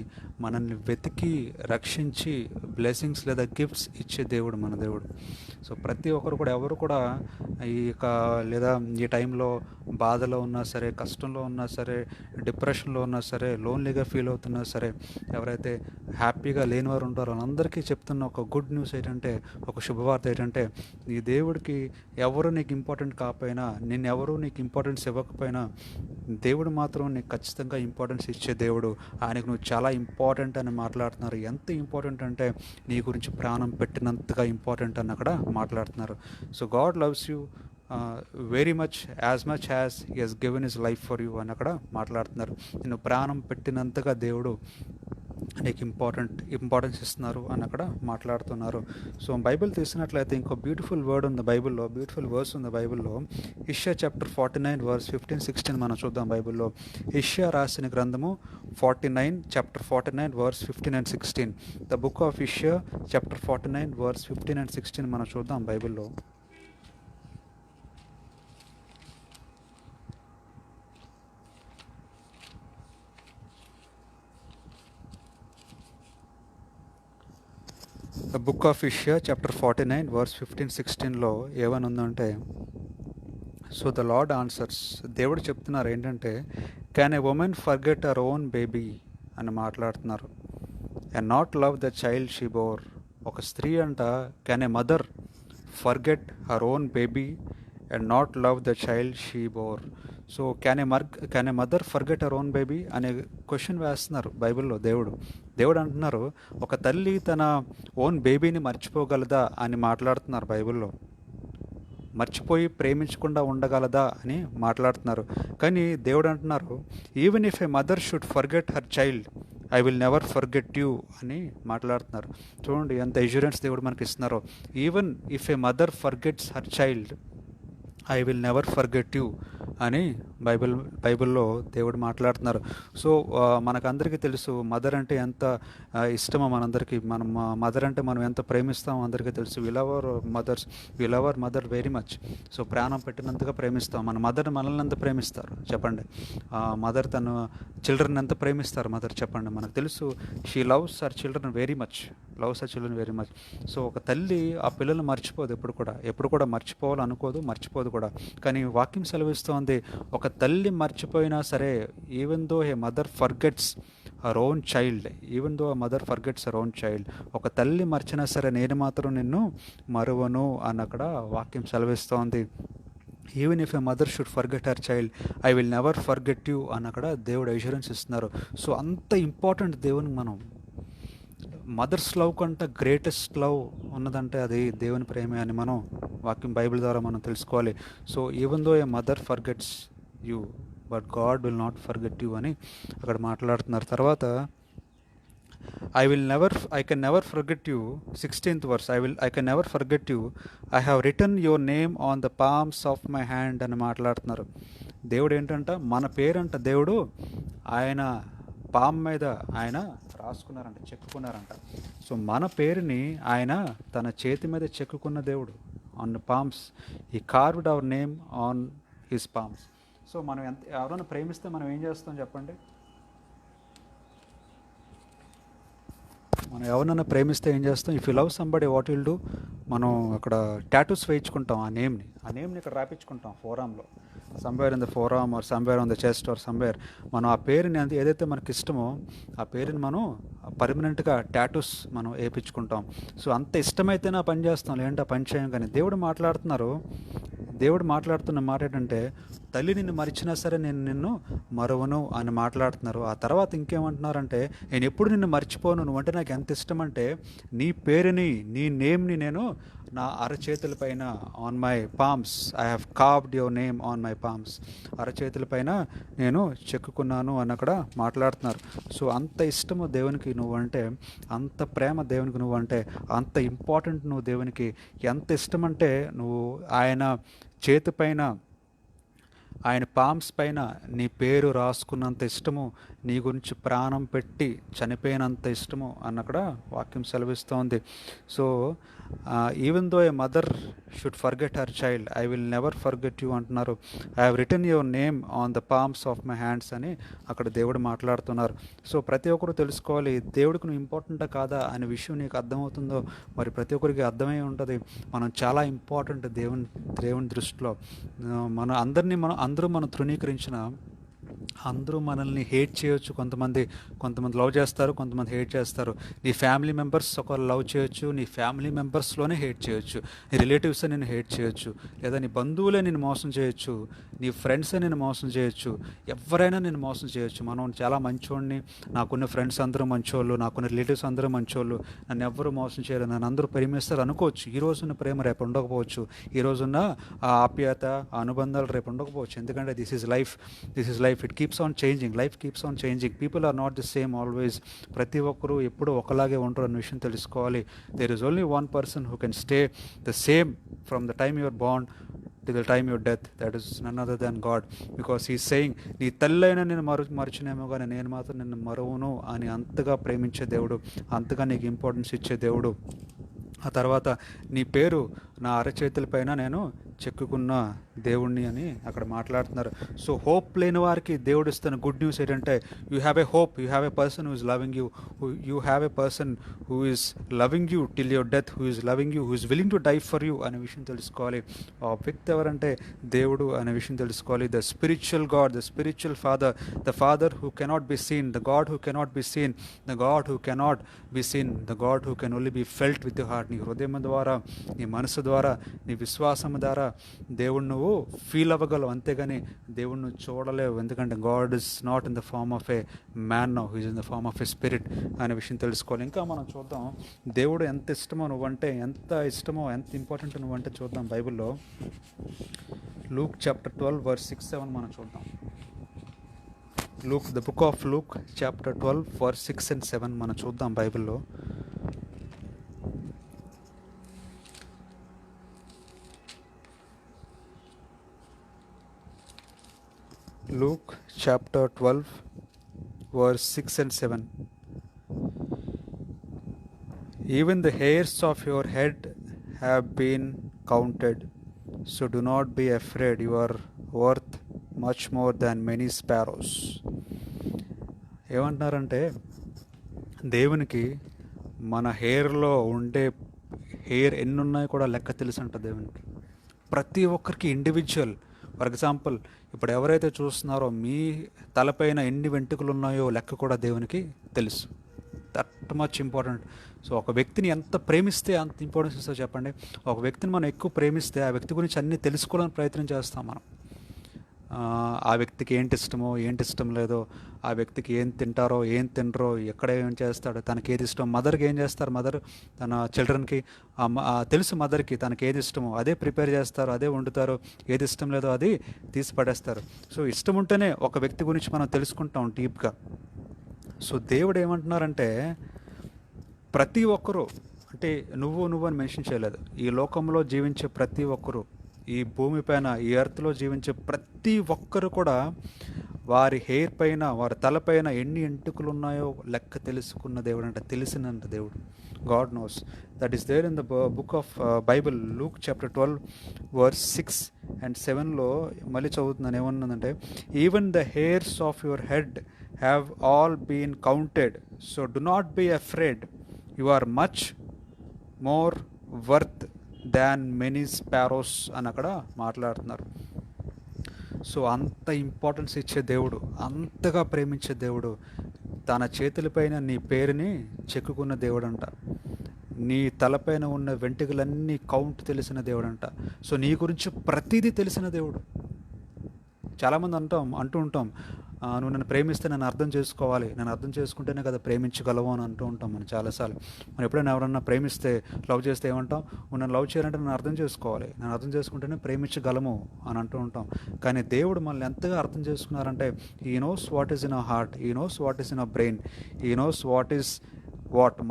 మనల్ని వెతికి రక్షించి బ్లెస్సింగ్స్ లేదా గిఫ్ట్స్ ఇచ్చే దేవుడు మన దేవుడు. సో ప్రతి ఒక్కరు కూడా, ఎవరు కూడా ఈ లేదా ఈ టైంలో బాధలో ఉన్నా సరే, కష్టంలో ఉన్నా సరే, డిప్రెషన్లో ఉన్నా సరే, లోన్లీగా ఫీల్ అవుతున్నా సరే, ఎవరైతే హ్యాపీగా లేని వారు ఉంటారో వాళ్ళందరికీ చెప్తున్న ఒక గుడ్ న్యూస్ ఏంటంటే, ఒక శుభవార్త ఏంటంటే, నీ దేవుడికి ఎవరు నీకు ఇంపార్టెంట్ కాకపోయినా, నిన్నెవరు నీకు ఇంపార్టెన్స్ ఇవ్వకపోయినా, దేవుడు మాత్రం నీకు ఖచ్చితంగా ఇంపార్టెన్స్ ఇచ్చే దేవుడు. ఆయనకు నువ్వు చాలా ఇంపార్టెంట్ అని మాట్లాడుతున్నారు. ఎంత ఇంపార్టెంట్ అంటే నీ గురించి ప్రాణం పెట్టినంతగా ఇంపార్టెంట్ అని అక్కడ మాట్లాడుతున్నారు. So God loves you very much as he has given his life for you అని అక్కడ మాట్లాడుతున్నారు. నేను ప్రాణం పెట్టినంతగా దేవుడు నీకు ఇంపార్టెన్స్ ఇస్తున్నారు అని అక్కడ మాట్లాడుతున్నారు. సో బైబిల్ తీసినట్లయితే ఇంకో బ్యూటిఫుల్ వర్డ్ ఉంది బైబిల్లో, బ్యూటిఫుల్ వర్స్ ఉంది బైబిల్లో. ఇష్యా చాప్టర్ 49 వర్స్ 15-16 మనం చూద్దాం బైబిల్లో. ఇష్యా రాసిన గ్రంథము 49 chapter 49 verse 15 and 16. The book of Isaiah chapter 49 verse 15 and 16 మనం చూద్దాం బైబిల్లో. The book of Isaiah chapter 49 verse 15-16లో ఏమని ఉందంటే, సో ద లార్డ్ ఆన్సర్స్, దేవుడు చెప్తున్నారు ఏంటంటే, can a woman forget her own baby అని మాట్లాడుతున్నారు, and not love the child she bore. ఒక స్త్రీ అంట, can a mother forget her own baby and not love the child she bore. So can A mother forget her own baby అనే question వేస్తున్నారు బైబిల్లో. దేవుడు అంటున్నారు, ఒక తల్లి తన ఓన్ బేబీని మర్చిపోగలదా అని మాట్లాడుతున్నారు బైబిల్లో. మర్చిపోయి ప్రేమించకుండా ఉండగలదా అని మాట్లాడుతున్నారు. కానీ దేవుడు అంటున్నారు, even if A mother should forget her child, I will never forget you అని మాట్లాడుతున్నారు. చూడండి ఎంత ఎష్యూరెన్స్ దేవుడు మనకి ఇస్తున్నారో. Even if A mother forgets her child, I will never forget you అని బైబిల్లో దేవుడు మాట్లాడుతున్నారు. సో మనకందరికీ తెలుసు మదర్ అంటే ఎంత ఇష్టమో మనందరికీ. మదర్ అంటే మనం ఎంత ప్రేమిస్తామో అందరికీ తెలుసు. We love our mother very much. So ప్రాణం పెట్టినంతగా ప్రేమిస్తాం. మన మదర్ మనల్ని ఎంత ప్రేమిస్తారు చెప్పండి. మదర్ తన చిల్డ్రన్ ఎంత ప్రేమిస్తారు మదర్ చెప్పండి. మనకు తెలుసు, she loves her children very much. So ఒక తల్లి ఆ పిల్లల్ని మర్చిపోదు ఎప్పుడు కూడా మర్చిపోదు కూడా. కానీ వాక్యం సెలవిస్తోంది, ఒక తల్లి మర్చిపోయినా సరే, even though a mother forgets her own child, ఒక తల్లి మర్చినా సరే నేను మాత్రం నిన్ను మరువను అని అక్కడ వాక్యం సెలవిస్తోంది. Even if a mother should forget her child, I will never forget you అని అక్కడ దేవుడు అష్యూరెన్స్ ఇస్తున్నారు. సో అంత ఇంపార్టెంట్ దేవునికి మనం. మదర్స్ లవ్ కంటే గ్రేటెస్ట్ లవ్ ఉన్నదంటే అది దేవుని ప్రేమే అని మనం వాక్యం బైబిల్ ద్వారా మనం తెలుసుకోవాలి. So even though a mother forgets you, but God will not forget you అని అక్కడ మాట్లాడుతున్నారు. తర్వాత I can never forget you, 16th verse, I can never forget you, I have written your name on the palms of my hand అని మాట్లాడుతున్నారు. దేవుడు ఏంటంట, మన పేరంట దేవుడు ఆయన పామ్ మీద ఆయన రాసుకున్నారంట, చెక్కుకున్నారంట. సో మన పేరుని ఆయన తన చేతి మీద చెక్కుకున్న దేవుడు. On the palms he carved our name on his palms. So మనం ఎవరైనా ప్రేమిస్తే మనం ఏం చేస్తాం చెప్పండి. మనం ఎవరినైనా ప్రేమిస్తే ఏం చేస్తాం? If you love somebody what will do, మనం అక్కడ టాటూస్ వేయించుకుంటాం. ఆ నేమ్ని ఇక్కడ రాపించుకుంటాం ఫోరాంలో, somewhere in the forearm or somewhere on the chest or somewhere. మనం ఆ పేరుని ఏదైతే మనకి ఇష్టమో ఆ పేరుని మనం పర్మనెంట్గా టాటూస్ మనం వేయించుకుంటాం. సో అంత ఇష్టమైతేనే ఆ పని చేస్తాం, లేదంటే ఆ పని చేయం. కానీ దేవుడు మాట్లాడుతున్న మాట ఏంటంటే, తల్లి నిన్ను మరిచినా సరే నేను నిన్ను మరువను అని మాట్లాడుతున్నారు. ఆ తర్వాత ఇంకేమంటున్నారంటే, నేను ఎప్పుడు నిన్ను మర్చిపోను, నువ్వంటే నాకు ఎంత ఇష్టం అంటే నీ పేరుని, నీ నేమ్ని నేను నా అరచేతులపైన, on my palms, I have carved your name on my palms, అరచేతులపైన నేను చెక్కుకున్నాను అని అక్కడ మాట్లాడుతున్నారు. సో అంత ఇష్టము దేవునికి నువ్వంటే, అంత ప్రేమ దేవునికి నువ్వంటే, అంత ఇంపార్టెంట్ నువ్వు దేవునికి. ఎంత ఇష్టం అంటే నువ్వు ఆయన చేతిపైన ఆయన పామ్స్ పైన నీ పేరు రాసుకున్నంత ఇష్టము, నీ గురించి ప్రాణం పెట్టి చనిపోయినంత ఇష్టము అన్నక్కడ వాక్యం సెలవిస్తోంది. So even though a mother should forget her child, I will never forget you అంటున్నారు. I have written your name on the palms of my hands అని అక్కడ దేవుడు మాట్లాడుతున్నారు. సో ప్రతి ఒక్కరు తెలుసుకోవాలి, దేవుడికి నువ్వు ఇంపార్టెంటా కాదా అనే విషయం నీకు అర్థమవుతుందో మరి ప్రతి ఒక్కరికి అర్థమై ఉంటుంది. మనం చాలా ఇంపార్టెంట్ దేవుని దృష్టిలో. అందరూ మనం తృణీకరించిన, అందరూ మనల్ని హేట్ చేయొచ్చు. కొంతమంది లవ్ చేస్తారు, కొంతమంది హేట్ చేస్తారు. నీ ఫ్యామిలీ మెంబర్స్ ఒకరు లవ్ చేయొచ్చు, నీ ఫ్యామిలీ మెంబర్స్లోనే హేట్ చేయొచ్చు. నీ రిలేటివ్స్ నేను హేట్ చేయొచ్చు, లేదా నీ బంధువులే నేను మోసం చేయొచ్చు, నీ ఫ్రెండ్సే నేను మోసం చేయొచ్చు, ఎవరైనా నేను మోసం చేయొచ్చు. మనం చాలా మంచోడిని, నాకున్న ఫ్రెండ్స్ అందరూ మంచోళ్ళు, నాకున్న రిలేటివ్స్ అందరూ మంచోళ్ళు, నన్ను ఎవ్వరూ మోసం చేయరు, నన్ను అందరూ ప్రేమిస్తారు అనుకోవచ్చు. ఈ రోజున్న ప్రేమ రేపు ఉండకపోవచ్చు, ఈ రోజున్న ఆ ఆప్యాయత, ఆ అనుబంధాలు రేపు ఉండకపోవచ్చు. ఎందుకంటే this is life, it keeps on changing, life keeps on changing, people are not the same always. ప్రతి ఒక్కరూ ఎప్పుడూ ఒకలాగే ఉండరు అన్న విషయం తెలుసుకోవాలి. There is only one person who can stay the same from the time your born till the time your death, that is none other than God, because he is saying, నీ తల్లైనా నేను మరచినేమో కానీ నేను మాత్రం నిన్ను మరువను అని అంతగా ప్రేమించే దేవుడు, అంతగా నీకు ఇంపార్టెన్స్ ఇచ్చే దేవుడు. ఆ తర్వాత నీ పేరు నా అరచేతులపైన నేను చెక్కుకున్న దేవుణ్ణి అని అక్కడ మాట్లాడుతున్నారు. సో హోప్ లేని వారికి దేవుడు ఇస్తున్న గుడ్ న్యూస్ ఏంటంటే, you have a hope, you have a person who is loving you, you have a person who is loving you till your death, who is loving you, who is willing to die for you అనే విషయం తెలుసుకోవాలి. ఆ వ్యక్తి ఎవరంటే దేవుడు అనే విషయం తెలుసుకోవాలి. The spiritual God, the spiritual father, the father who cannot be seen, the God who cannot be seen, the God who cannot be seen, the God who can only B felt with your heart. నీ హృదయం ద్వారా, నీ మనసు ద్వారా, నీ విశ్వాసం ద్వారా దేవుడు నువ్వు ఫీల్ అవ్వగలవు, అంతేగాని దేవుడు నువ్వు చూడలేవు. ఎందుకంటే God is not in the form of a man now, he is in the form of a spirit అనే విషయం తెలుసుకోవాలి. ఇంకా మనం చూద్దాం దేవుడు ఎంత ఇష్టమో నువ్వంటే, ఎంత ఇష్టమో, ఎంత ఇంపార్టెంట్ నువ్వంటే చూద్దాం. బైబిల్లో లూక్ చాప్టర్ 12 verse 6-7 మనం చూద్దాం. The book of Luke chapter 12 verse 6 and 7 మనం చూద్దాం బైబిల్లో. Luke chapter 12 verse 6 and 7. Even the hairs of your head have been counted, so do not be afraid, you are worth much more than many sparrows. ఏమంటున్నారంటే, దేవునికి మన హెయిర్లో ఉండే hair ఎన్ని ఉన్నాయో కూడా లెక్క తెలుసు అంట దేవునికి. ప్రతి ఒక్కరికి ఇండివిజువల్. ఫర్ ఎగ్జాంపుల్, ఇప్పుడు ఎవరైతే చూస్తున్నారో మీ తలపైన ఎన్ని వెంట్రుకలు ఉన్నాయో లెక్క కూడా దేవునికి తెలుసు. That much important. సో ఒక వ్యక్తిని ఎంత ప్రేమిస్తే అంత ఇంపార్టెన్స్ ఇస్తుందో చెప్పండి. ఒక వ్యక్తిని మనం ఎక్కువ ప్రేమిస్తే ఆ వ్యక్తి గురించి అన్నీ తెలుసుకోవాలని ప్రయత్నం చేస్తాం మనం. ఆ వ్యక్తికి ఏంటి ఇష్టమో, ఏంటి ఇష్టం లేదో, ఆ వ్యక్తికి ఏం తింటారో, ఏం తినరో, ఎక్కడ ఏం చేస్తాడో, తనకి ఏది ఇష్టం. మదర్కి ఏం చేస్తారు, మదర్ తన చిల్డ్రన్కి తెలుసు, మదర్కి తనకి ఏది ఇష్టమో అదే ప్రిపేర్ చేస్తారు, అదే వండుతారు. ఏది ఇష్టం లేదో అది తీసి పడేస్తారు. సో ఇష్టం ఉంటేనే ఒక వ్యక్తి గురించి మనం తెలుసుకుంటాం డీప్గా. సో దేవుడు ఏమంటున్నారంటే, ప్రతి ఒక్కరూ, అంటే నువ్వు అని మెన్షన్ చేయలేదు, ఈ లోకంలో జీవించే ప్రతి ఒక్కరూ, ఈ భూమిపైన, ఈ ఎర్త్లో జీవించే ప్రతి ఒక్కరు కూడా వారి హెయిర్ పైన, వారి తలపైన ఎన్ని ఎంటుకలు ఉన్నాయో లెక్క తెలుసుకున్న దేవుడు అంట, తెలిసినంత దేవుడు. God knows. That is there in the book of Bible, Luke chapter 12 verse 6 and 7లో మళ్ళీ చదువుతున్నాను. ఏమన్నదంటే, even the hairs of your head have all been counted, so do not be afraid, you are much more worth than many sparrows అని అక్కడ మాట్లాడుతున్నారు. So అంత importance ఇచ్చే దేవుడు, అంతగా ప్రేమించే దేవుడు, తన చేతులపైన నీ పేరుని చెక్కుకున్న దేవుడు అంట. నీ తలపైన ఉన్న వెంట్రుకలన్నీ కౌంట్ తెలిసిన దేవుడు అంట. సో నీ గురించి ప్రతిదీ తెలిసిన దేవుడు. చాలామంది అంటూ ఉంటాం, నువ్వు నన్ను ప్రేమిస్తే నన్ను అర్థం చేసుకోవాలి, నన్ను అర్థం చేసుకుంటేనే కదా ప్రేమించగలవు అని అంటూ ఉంటాం మనం చాలాసార్లు. మనం ఎప్పుడైనా ఎవరన్నా ప్రేమిస్తే, లవ్ చేస్తే ఏమంటాం, నువ్వు నన్ను లవ్ చేయాలంటే నన్ను అర్థం చేసుకోవాలి, నన్ను అర్థం చేసుకుంటేనే ప్రేమించగలము అని అంటూ ఉంటాం. కానీ దేవుడు మనల్ని ఎంతగా అర్థం చేసుకున్నారంటే, he knows what is in our heart, he knows what is in our brain, he knows what is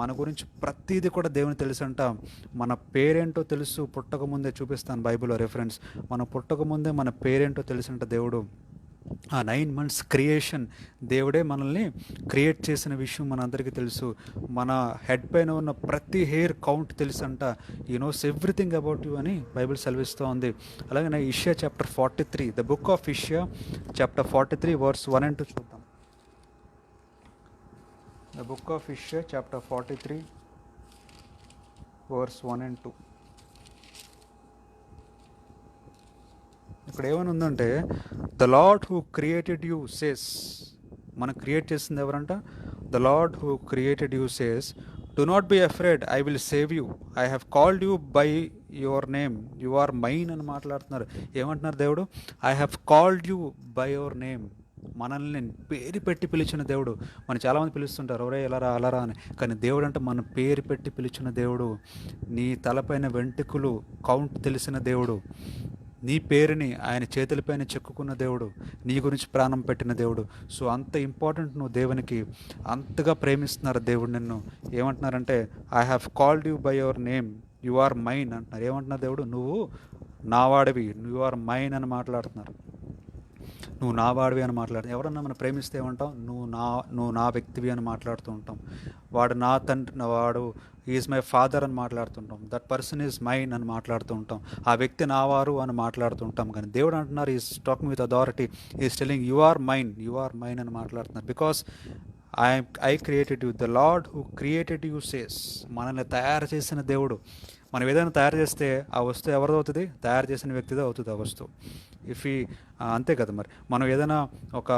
మన గురించి ప్రతిదీ కూడా దేవుని తెలుసంట. మన పేరేంటో తెలుసు, పుట్టకముందే చూపిస్తాను బైబిల్లో రెఫరెన్స్. మన పుట్టకముందే మన పేరేంటో తెలుసంట దేవుడు. ఆ 9 months క్రియేషన్, దేవుడే మనల్ని క్రియేట్ చేసిన విషయం మనందరికీ తెలుసు. మన హెడ్ పైన ఉన్న ప్రతి హెయిర్ కౌంట్ తెలుసంట. You knows everything about you అని బైబిల్ సెలవిస్తూ ఉంది. అలాగే Isaiah chapter 43, the book of Isaiah chapter 43 verse 1 and 2 చూద్దాం. The book of Isaiah chapter 43 verse 1 and 2. ఇక్కడ ఏమని ఉందంటే, the Lord who created you says, మనం క్రియేట్ చేసింది ఎవరంట? The Lord who created you says, do not be afraid, I will save you, I have called you by your name, you are mine అని మాట్లాడుతున్నారు. ఏమంటున్నారు దేవుడు? I have called you by your name. మనల్ని పేరు పెట్టి పిలిచిన దేవుడు. మనం చాలామంది పిలుస్తుంటారు, ఎవరే ఎలారా అలరా అని, కానీ దేవుడు అంటే మన పేరు పెట్టి పిలిచిన దేవుడు. నీ తలపైన వెంట్రుకలు కౌంట్ తెలిసిన దేవుడు. నీ పేరుని ఆయన చేతులపైన చెక్కుకున్న దేవుడు. నీ గురించి ప్రాణం పెట్టిన దేవుడు. సో అంత ఇంపార్టెంట్ నువ్వు దేవునికి. అంతగా ప్రేమిస్తున్నారు దేవుడు నిన్ను. ఏమంటున్నారంటే, I have called you by your name, you are mine అంటున్నారు. ఏమంటున్నారు దేవుడు? నువ్వు నావాడివి, యు ఆర్ మైన్ అని మాట్లాడుతున్నారు. నువ్వు నా వాడివి అని ఎవరన్నా మనం ప్రేమిస్తే ఏమంటాం? నువ్వు నా వ్యక్తివి అని మాట్లాడుతూ ఉంటాం. వాడు నా తండ్రి, వాడు ఈజ్ మై ఫాదర్ అని మాట్లాడుతుంటాం. దట్ పర్సన్ ఈజ్ మైన్ అని మాట్లాడుతూ ఉంటాం. ఆ వ్యక్తి నావారు అని మాట్లాడుతూ ఉంటాం. కానీ దేవుడు అంటున్నారు, is talking with authority, is telling you are mine అని మాట్లాడుతున్నారు. Because I created you, the Lord who created you says. మనల్ని తయారు చేసిన దేవుడు. మనం ఏదైనా తయారు చేస్తే ఆ వస్తువు ఎవరిది అవుతుంది? తయారు చేసిన వ్యక్తిదే అవుతుంది ఆ వస్తువు. అంతే కదా. మరి మనం ఏదైనా ఒక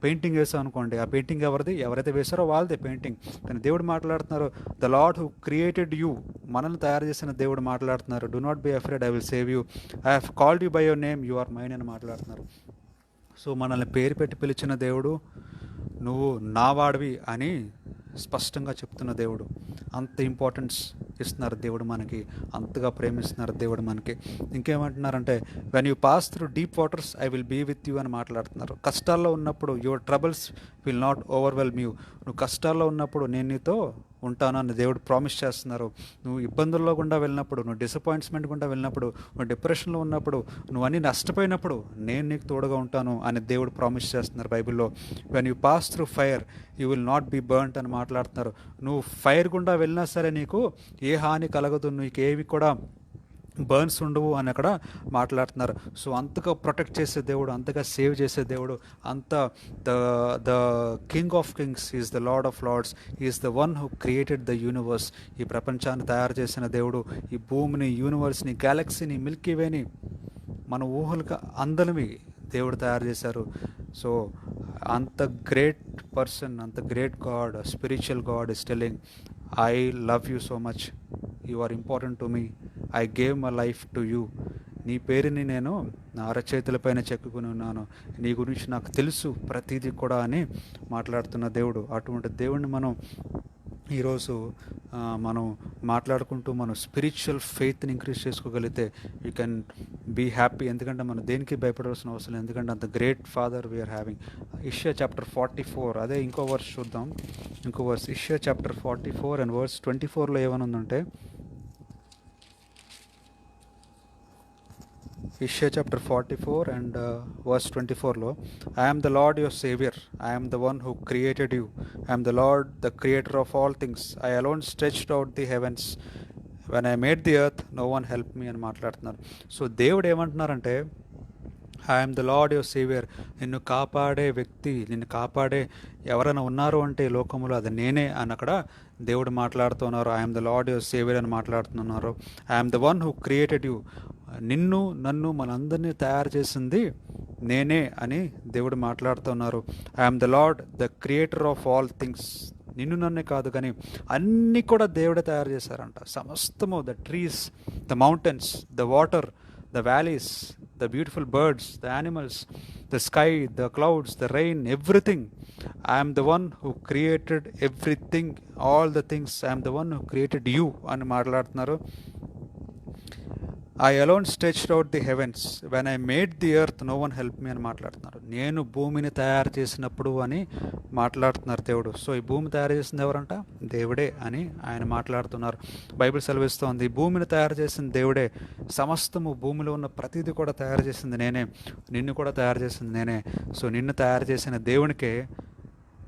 పెయింటింగ్ వేసాం అనుకోండి, ఆ పెయింటింగ్ ఎవరిది? ఎవరైతే వేశారో వాళ్ళదే పెయింటింగ్. కానీ దేవుడు మాట్లాడుతున్నారు, the Lord who created you, మనల్ని తయారు చేసిన దేవుడు మాట్లాడుతున్నారు. Do not be afraid, I will save you, I have called you by your name, you are mine అని మాట్లాడుతున్నారు. సో మనల్ని పేరు పెట్టి పిలిచిన దేవుడు, నువ్వు నా వాడివి అని స్పష్టంగా చెప్తున్న దేవుడు. అంత ఇంపార్టెన్స్ ఇస్తున్నారు దేవుడు మనకి, అంతగా ప్రేమిస్తున్నారు దేవుడు మనకి. ఇంకేమంటున్నారంటే, when you pass through deep waters I will be with you అని మాట్లాడుతున్నారు. కష్టాల్లో ఉన్నప్పుడు your troubles will not overwhelm you, నువ్వు కష్టాల్లో ఉన్నప్పుడు నేను నీతో ఉంటాను అని దేవుడు ప్రామిస్ చేస్తున్నారు. నువ్వు ఇబ్బందుల్లో గుండా వెళ్ళినప్పుడు, నువ్వు డిసప్పాయింట్మెంట్ గుండా వెళ్ళినప్పుడు, నువ్వు డిప్రెషన్లో ఉన్నప్పుడు, నువ్వు అన్నీ నష్టపోయినప్పుడు నేను నీకు తోడుగా ఉంటాను అని దేవుడు ప్రామిస్ చేస్తున్నారు బైబిల్లో. When you pass through fire you will not be burned అని మాట్లాడుతున్నారు. నువ్వు ఫైర్ గుండా వెళ్ళినా సరే నీకు ఏ హాని కలగదు, నీకు ఏవి కూడా బర్న్స్ ఉండవు అని అక్కడ మాట్లాడుతున్నారు. సో అంతగా ప్రొటెక్ట్ చేసే దేవుడు, అంతగా సేవ్ చేసే దేవుడు, అంత the King of kings is the Lord of lords, is the one who created the universe. ఈ ప్రపంచాన్ని తయారు చేసిన దేవుడు, ఈ భూమిని, యూనివర్స్ని, గ్యాలక్సీని, మిల్కీవేని, మన ఊహలకు అందనివి దేవుడు తయారు చేశారు. సో అంత గ్రేట్ పర్సన్, అంత great God, spiritual God is telling, I love you so much, you are important to me, I gave my life to you. నీ పేరుని నేను నా అరచేతులపైన చెక్కుకుని ఉన్నాను, నీ గురించి నాకు తెలుసు ప్రతిదీ కూడా అని మాట్లాడుతున్న దేవుడు. అటువంటి దేవుడిని మనం ఈరోజు మనం మాట్లాడుకుంటూ మనం స్పిరిచువల్ ఫెయిత్ని ఇంక్రీజ్ చేసుకోగలిగితే యూ కెన్ బీ హ్యాపీ. ఎందుకంటే మనం దేనికి భయపడవలసిన అవసరం లేదు, ఎందుకంటే అంత great father we are having. Isaiah chapter 44, అదే ఇంకో వర్స్ చూద్దాం. ఇంకో verse Isaiah chapter 44 and verse 24లో ఏమని ఉందంటే, Isaiah chapter 44 and verse 24లో, I am the Lord your Savior, I am the one who created you, I am the Lord, the creator of all things, I alone stretched out the heavens, when I made the earth, no one helped me అని మాట్లాడుతున్నారు. So దేవుడు ఏమంటున్నారంటే, I'm the lord your saviour, నిన్ను కాపాడే వ్యక్తి, నిన్ను కాపాడే ఎవరైనా ఉన్నారు అంటే ఈ లోకంలో అది నేనే అని అక్కడ దేవుడు మాట్లాడుతున్నారు. I'm the lord your saviour అని మాట్లాడుతున్నారు. I'm the one who created you, నిన్ను నన్ను మనందరినీ తయారు చేసింది నేనే అని దేవుడు మాట్లాడుతున్నారు. I'm the lord the creator of all things, నిన్ను నన్నే కాదు కానీ అన్నీ కూడా దేవుడే తయారు చేశారంట. సమస్తము, the trees, the mountains, the water, the valleys, the beautiful birds, the animals, the sky, the clouds, the rain, everything. I am the one who created everything, all the things. I am the one who created you అని మాట్లాడుతున్నారు. I alone stretched out the heavens when I made the earth no one help me అని మాట్లాడుతున్నారు. నేను భూమిని తయారు చేసినప్పుడు అని మాట్లాడుతున్నారు దేవుడు. సో ఈ భూమి తయారు చేసింది ఎవరంట? దేవుడే అని ఆయన మాట్లాడుతున్నారు. బైబిల్ సెలవిస్తోంది, భూమిని తయారు చేసిన దేవుడే, సమస్తము భూమిలో ఉన్న ప్రతిదీ కూడా తయారు చేసింది నేనే, నిన్ను కూడా తయారు చేసింది నేనే. సో నిన్ను తయారు చేసిన దేవునికే